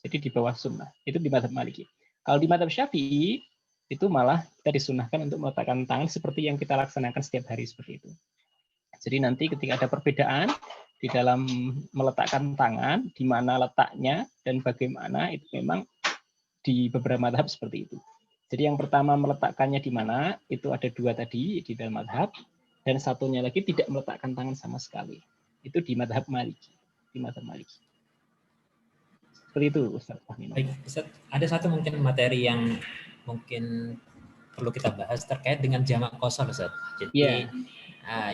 Jadi di bawah sunnah. Itu di madhab Maliki. Kalau di madhab Syafi'i, itu malah kita disunahkan untuk meletakkan tangan seperti yang kita laksanakan setiap hari seperti itu. Jadi nanti ketika ada perbedaan di dalam meletakkan tangan, di mana letaknya dan bagaimana, itu memang di beberapa madhab seperti itu. Jadi yang pertama meletakkannya di mana, itu ada dua tadi di dalam madhab, dan satunya lagi tidak meletakkan tangan sama sekali. Itu di madhab Maliki. Di madhab Maliki. Seperti itu, Ustaz Fahmi. Baik, Ustaz, ada satu mungkin materi yang mungkin perlu kita bahas terkait dengan jamak qashar, Ustaz. Jadi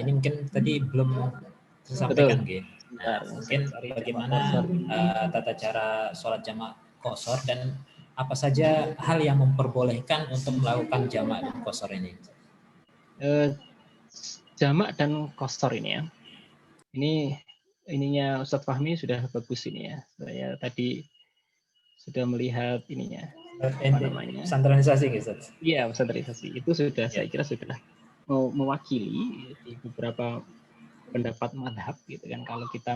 ini mungkin tadi belum saya sampaikan, gitu. Mungkin bagaimana tata cara sholat jamak qashar dan apa saja hal yang memperbolehkan untuk melakukan jamak dan qashar ini. Jamak dan qashar ini ya. Ininya Ustaz Fahmi sudah bagus ini ya. Saya tadi sudah melihat ininya. Apa namanya? Standarisasi, Ustaz. Iya, standarisasi. Itu sudah saya kira sudah mewakili di beberapa pendapat madhab gitu kan. Kalau kita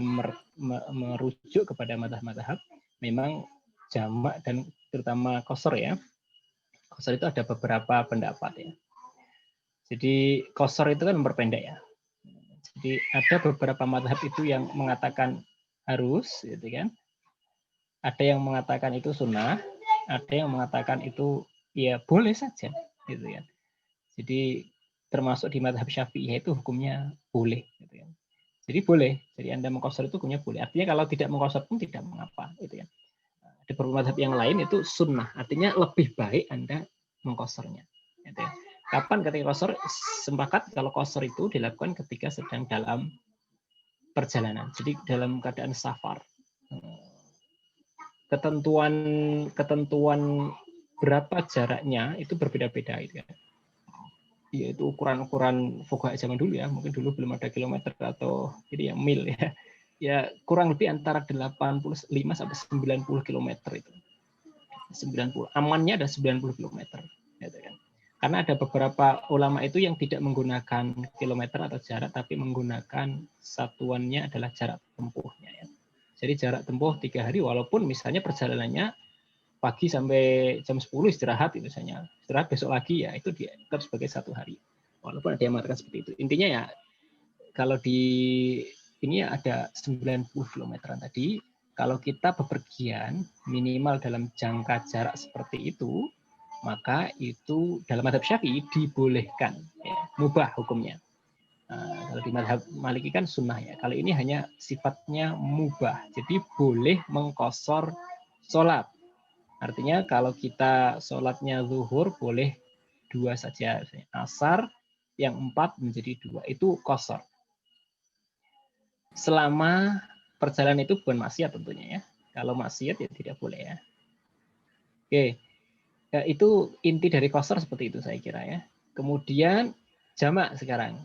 merujuk kepada madhab-madhab, memang jamak dan terutama qashar ya. Qashar itu ada beberapa pendapat ya. Jadi qashar itu kan memperpendek ya. Jadi ada beberapa madhab itu yang mengatakan harus, gitu kan. Ada yang mengatakan itu sunnah, ada yang mengatakan itu ya boleh saja, gitu kan. Jadi termasuk di madhab Syafi'i itu hukumnya boleh, gitu kan. Jadi boleh. Jadi Anda mengqashar itu hukumnya boleh. Artinya kalau tidak mengqashar pun tidak mengapa, gitu kan. Ada beberapa madhab yang lain itu sunnah, artinya lebih baik Anda mengqasharnya, gitu kan. Kapan ketika qashar? Sepakat kalau qashar itu dilakukan ketika sedang dalam perjalanan. Jadi dalam keadaan safar. Ketentuan berapa jaraknya itu berbeda-beda itu kan. Yaitu ukuran fuqaha zaman dulu ya, mungkin dulu belum ada kilometer atau ini ya mil ya. Ya kurang lebih antara 85 sampai 90 km itu. 90. Amannya ada 90 km, gitu kan. Karena ada beberapa ulama itu yang tidak menggunakan kilometer atau jarak, tapi menggunakan satuannya adalah jarak tempuhnya. Ya. Jadi jarak tempuh 3 hari, walaupun misalnya perjalanannya pagi sampai jam 10 istirahat, misalnya istirahat besok lagi ya itu dianggap sebagai 1 hari. Walaupun ada yang mengatakan seperti itu. Intinya ya kalau di ini ada 90 km tadi. Kalau kita bepergian minimal dalam jangka jarak seperti itu, maka itu dalam madhab Syafi'i dibolehkan, ya, mubah hukumnya. Kalau di madhab Maliki kan sunnah ya. Kali ini hanya sifatnya mubah, jadi boleh mengqashar sholat. Artinya kalau kita sholatnya zuhur boleh 2 saja, asar yang 4 menjadi 2, itu qashar. Selama perjalanan itu bukan maksiat tentunya ya. Kalau maksiat ya tidak boleh ya. Oke. Ya, itu inti dari qashar seperti itu saya kira ya. Kemudian jamak sekarang.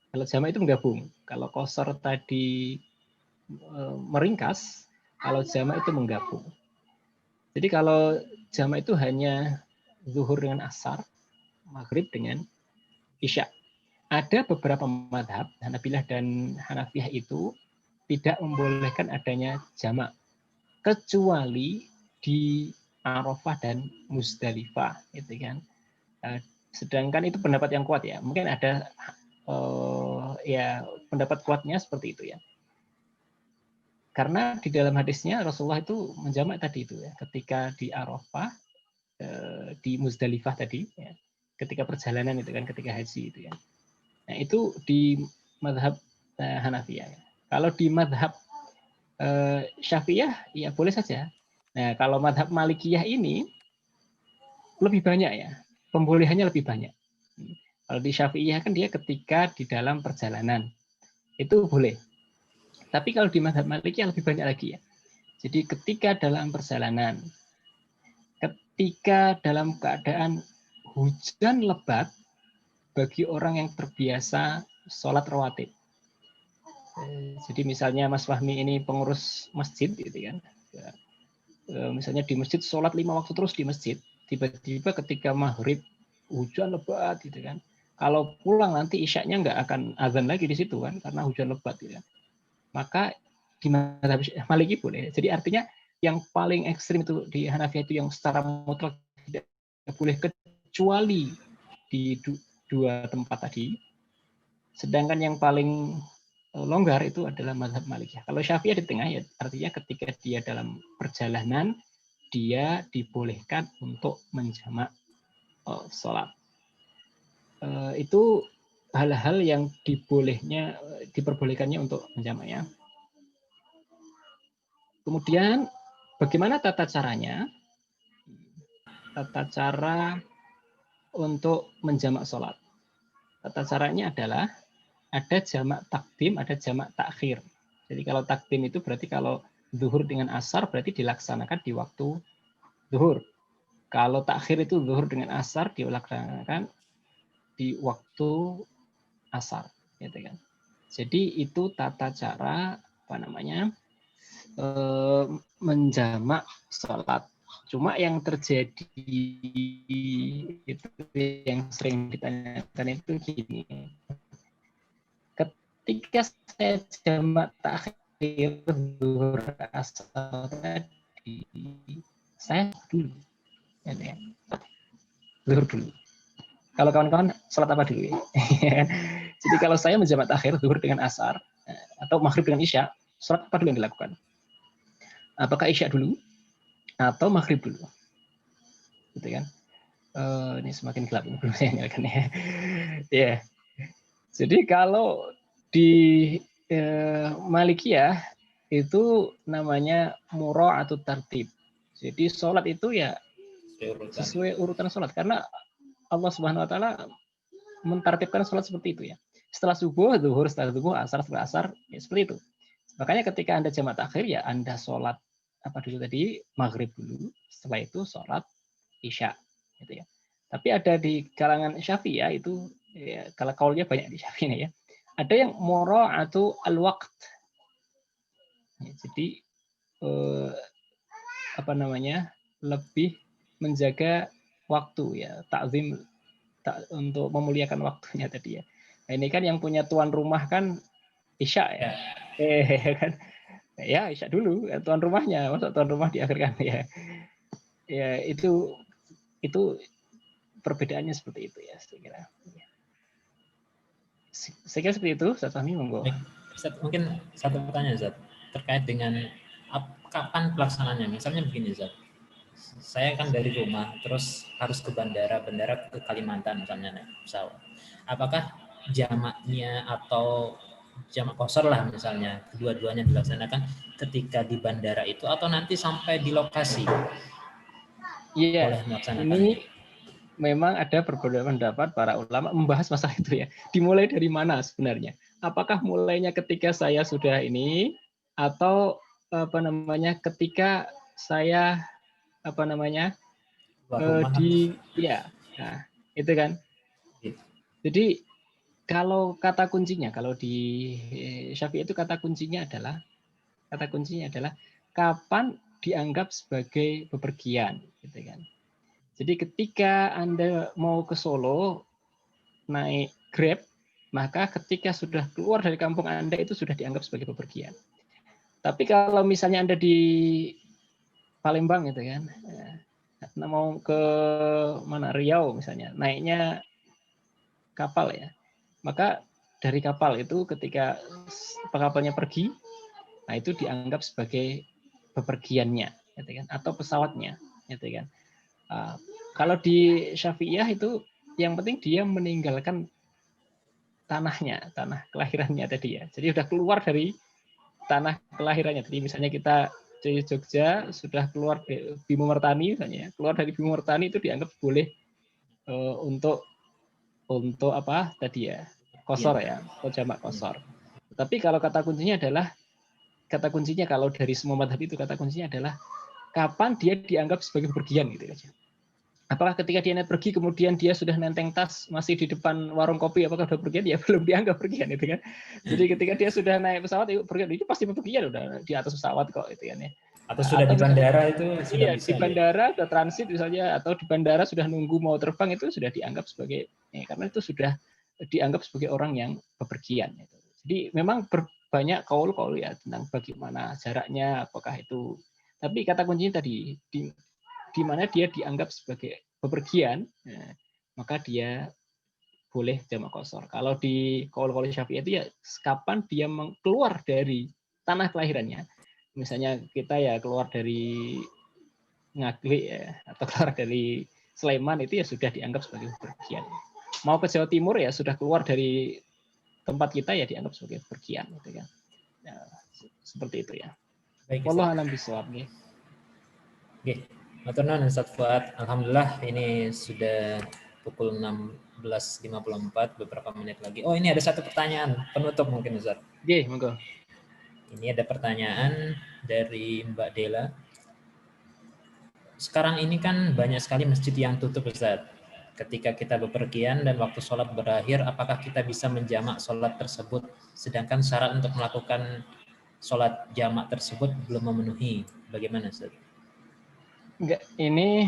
Kalau jamak itu menggabung. Kalau qashar tadi meringkas, kalau jamak itu menggabung. Jadi kalau jamak itu hanya zuhur dengan asar, maghrib dengan isya. Ada beberapa madhab, Hanabilah dan Hanafiyah itu tidak membolehkan adanya jamak kecuali di Arafah dan Muzdalifah, gitu kan. Sedangkan itu pendapat yang kuat ya. Mungkin ada ya pendapat kuatnya seperti itu ya. Karena di dalam hadisnya Rasulullah itu menjamak tadi itu ya, ketika di Arafah, di Muzdalifah tadi ya, ketika perjalanan itu kan, ketika haji itu ya. Nah itu di mazhab Hanafiyah ya. Kalau di madhab Syafi'iyah, ya boleh saja. Nah, kalau madhab Malikiyah ini lebih banyak ya, pembolehannya lebih banyak. Kalau di Syafi'iyah kan dia ketika di dalam perjalanan, itu boleh. Tapi kalau di madhab Malikiyah lebih banyak lagi ya. Jadi ketika dalam perjalanan, ketika dalam keadaan hujan lebat, bagi orang yang terbiasa sholat rawatib. Jadi misalnya Mas Fahmi ini pengurus masjid, gitu kan? Misalnya di masjid sholat 5 waktu terus di masjid, tiba-tiba ketika maghrib hujan lebat, gitu kan? Kalau pulang nanti isyaknya nggak akan azan lagi di situ kan, karena hujan lebat, gitu kan? Maka di mazhab Maliki boleh. Jadi artinya yang paling ekstrim itu di Hanafiyah itu yang secara mutlak tidak boleh kecuali di dua tempat tadi. Sedangkan yang paling longgar itu adalah mazhab Malikiyah. Kalau Syafi'iyah di tengah ya artinya ketika dia dalam perjalanan dia dibolehkan untuk menjamak sholat. Itu hal-hal yang diperbolehkannya untuk menjamak ya. Kemudian bagaimana tata caranya? Tata cara untuk menjamak sholat. Tata caranya adalah ada jamak takdim, ada jamak takhir. Jadi kalau takdim itu berarti kalau zuhur dengan asar berarti dilaksanakan di waktu zuhur. Kalau takhir itu zuhur dengan asar dilaksanakan di waktu asar, gitu kan. Jadi itu tata cara menjamak sholat. Cuma yang terjadi itu yang sering ditanyakan itu gini. Ketika saya jamak takhir zuhur asar tadi, saya dulu. Zuhur dulu. Kalau kawan-kawan sholat apa dulu? Jadi kalau saya menjamak takhir zuhur dengan asar atau maghrib dengan isya, sholat apa dulu yang dilakukan? Apakah isya dulu atau maghrib dulu? Gitu kan? Ini semakin gelap ini belum saya nyalakan ya. Ya. Jadi kalau di Malikiyah itu namanya murah atau tertib. Jadi sholat itu ya sesuai urutan sholat karena Allah Subhanahu Wa Taala mentartibkan sholat seperti itu ya. Setelah subuh, zuhur, setelah subuh, asar, setelah asar, ya seperti itu. Makanya ketika Anda jamak takhir ya Anda sholat apa dulu tadi? Maghrib dulu, setelah itu sholat isya. Gitu ya. Tapi ada di kalangan Syafi'iyah itu, ya, kalau kaulnya banyak di Syafi'iyah ya, ada yang moro atau al-waqt. Ya, jadi lebih menjaga waktu ya, takzim untuk memuliakan waktunya tadi ya. Nah, ini kan yang punya tuan rumah kan isya ya. Kan ya isya dulu tuan rumahnya, masa tuan rumah diakhirkan ya. Ya itu perbedaannya seperti itu ya saya kira. Saya kira seperti itu, Ustaz Fahmi, monggo. Ustaz, mungkin satu pertanyaan Ustaz terkait dengan kapan pelaksanaannya. Misalnya begini Ustaz, saya kan dari rumah terus harus ke bandara ke Kalimantan misalnya naik pesawat. Apakah jamaknya atau jamak qashar lah misalnya kedua-duanya dilaksanakan ketika di bandara itu atau nanti sampai di lokasi? Iya, ini memang ada perbedaan pendapat para ulama membahas masalah itu ya. Dimulai dari mana sebenarnya? Apakah mulainya ketika saya sudah ini atau ketika saya nah itu kan. Jadi kalau kata kuncinya, kalau di Syafi'i itu kata kuncinya adalah kapan dianggap sebagai bepergian, gitu kan. Jadi ketika Anda mau ke Solo naik Grab, maka ketika sudah keluar dari kampung Anda itu sudah dianggap sebagai bepergian. Tapi kalau misalnya Anda di Palembang gitu kan, mau ke mana Riau misalnya, naiknya kapal ya, maka dari kapal itu ketika kapalnya pergi, nah itu dianggap sebagai bepergiannya, gitu kan, atau pesawatnya, gitu kan. Kalau di Syafi'iyah itu yang penting dia meninggalkan tanah kelahirannya tadi ya. Jadi sudah keluar dari tanah kelahirannya. Jadi misalnya kita di Jogja sudah keluar dari Bimo Mertani, misalnya keluar dari Bimo Mertani itu dianggap boleh untuk apa tadi ya, kosor ya, atau jamak kosor. Tapi kalau kata kuncinya kalau dari semua madhab itu kata kuncinya adalah kapan dia dianggap sebagai bepergian gitu aja. Apakah ketika dia pergi kemudian dia sudah nenteng tas masih di depan warung kopi, apakah sudah pergian? Ya belum dianggap pergian itu kan. Jadi ketika dia sudah naik pesawat itu pergian, itu pasti bepergian udah di atas pesawat kok itu kan ya. Atau sudah di bandara itu sudah iya, bisa. Di bandara sudah transit misalnya, atau di bandara sudah nunggu mau terbang, itu sudah dianggap sebagai karena itu sudah dianggap sebagai orang yang bepergian. Gitu. Jadi memang banyak kaul ya tentang bagaimana jaraknya, apakah itu. Tapi kata kuncinya tadi di mana dia dianggap sebagai bepergian, maka dia boleh jamak kosor. Kalau di kaul Syafi'i itu ya kapan dia keluar dari tanah kelahirannya. Misalnya kita ya keluar dari Ngaglik ya, atau keluar dari Sleman, itu ya sudah dianggap sebagai bepergian. Mau ke Jawa Timur ya sudah keluar dari tempat kita ya dianggap sebagai bepergian gitu kan. Ya, seperti itu ya. Wallahu a'lam bishawab nggih. Nggih. Matur nuwun Ustaz Fuad. Alhamdulillah ini sudah pukul 16.54, beberapa menit lagi. Oh, ini ada satu pertanyaan penutup mungkin Ustaz. Nggih, monggo. Ini ada pertanyaan dari Mbak Dela. Sekarang ini kan banyak sekali masjid yang tutup Ustaz. Ketika kita bepergian dan waktu sholat berakhir, apakah kita bisa menjamak sholat tersebut? Sedangkan syarat untuk melakukan sholat jamak tersebut belum memenuhi. Bagaimana Ustaz? Enggak, ini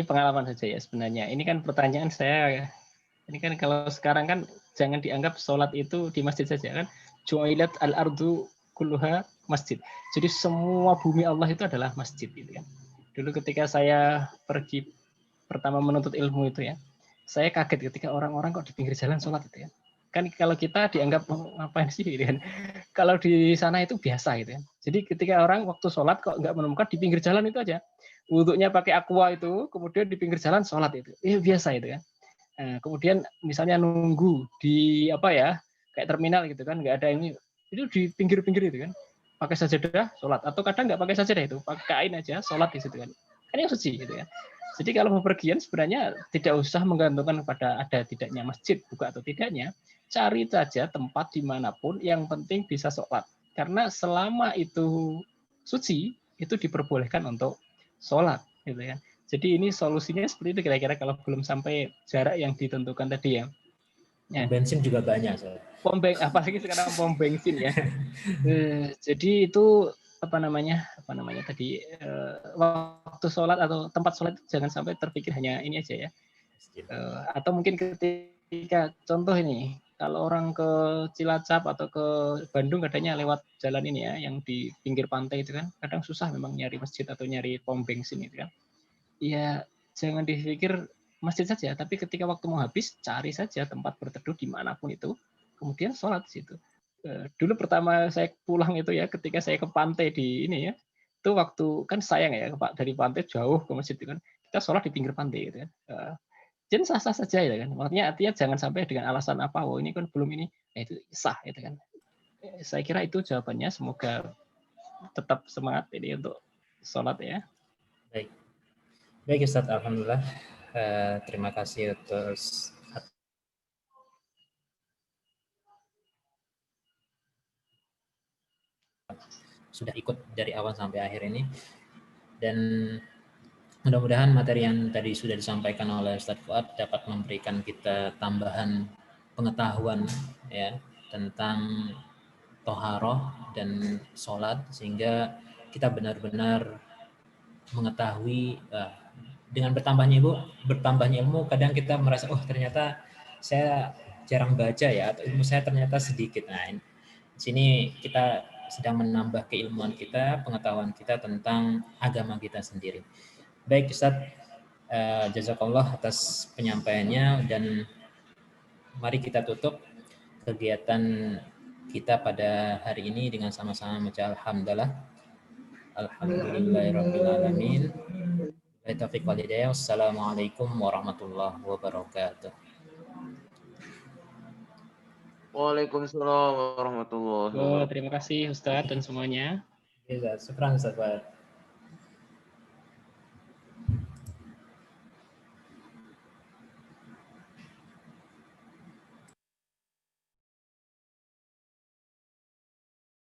pengalaman saja ya sebenarnya. Ini kan pertanyaan saya. Ini kan kalau sekarang kan jangan dianggap sholat itu di masjid saja kan. Ju'ilat al-ardu kulluha masjid. Jadi semua bumi Allah itu adalah masjid gitu kan. Dulu ketika saya pergi pertama menuntut ilmu itu ya, saya kaget ketika orang-orang kok di pinggir jalan sholat gitu ya. Kan kalau kita dianggap ngapain sih gitu kan. Kalau di sana itu biasa gitu ya. Jadi ketika orang waktu sholat kok nggak menemukan di pinggir jalan itu aja. Wudhunya pakai aqua itu, kemudian di pinggir jalan sholat itu. Biasa itu kan. Nah, kemudian misalnya nunggu di apa ya, kayak terminal gitu kan, nggak ada ini, itu di pinggir-pinggir itu kan. Pakai sajadah sholat, atau kadang nggak pakai sajadah itu, pakai kain aja sholat di situ kan. Kan yang suci gitu ya. Jadi kalau bepergian sebenarnya tidak usah menggantungkan pada ada tidaknya masjid buka atau tidaknya, cari saja tempat dimanapun yang penting bisa sholat. Karena selama itu suci, itu diperbolehkan untuk sholat, gitu ya. Jadi ini solusinya seperti itu kira-kira kalau belum sampai jarak yang ditentukan tadi ya. Bensin juga banyak. Apalagi sekarang pom bensin ya. Jadi itu apa namanya tadi waktu sholat atau tempat sholat jangan sampai terpikir hanya ini aja ya. Atau mungkin ketika contoh ini kalau orang ke Cilacap atau ke Bandung katanya lewat jalan ini ya yang di pinggir pantai itu kan kadang susah memang nyari masjid atau nyari pom bensin itu kan. Ya jangan dipikir masjid saja, tapi ketika waktu mau habis cari saja tempat berteduh dimanapun itu, kemudian sholat di situ. Dulu pertama saya pulang itu ya ketika saya ke pantai di ini ya, itu waktu kan sayang ya dari pantai jauh ke masjid itu kan kita sholat di pinggir pantai gitu kan. Jadi sah-sah saja ya kan. Maksudnya artinya jangan sampai dengan alasan apa, ini kan belum ini, itu sah itu kan. Saya kira itu jawabannya. Semoga tetap semangat ini untuk sholat ya. Baik Ustaz, alhamdulillah. Terima kasih atas sudah ikut dari awal sampai akhir ini, dan mudah-mudahan materi yang tadi sudah disampaikan oleh Ustaz Fuad dapat memberikan kita tambahan pengetahuan ya tentang toharoh dan sholat, sehingga kita benar-benar mengetahui dengan bertambahnya ilmu kadang kita merasa ternyata saya jarang baca ya, atau ilmu saya ternyata sedikit. Nah, di sini kita sedang menambah keilmuan kita, pengetahuan kita tentang agama kita sendiri. Baik Ustaz, jazakallah atas penyampaiannya, dan mari kita tutup kegiatan kita pada hari ini dengan sama-sama membaca alhamdulillah. Alhamdulillahirabbil alamin. Taufiq wal hidayah. Wassalamualaikum warahmatullahi wabarakatuh. Waalaikumsalam warahmatullahi wabarakatuh. Terima kasih Ustadz dan semuanya. Iya, syukran Ustaz Fuad.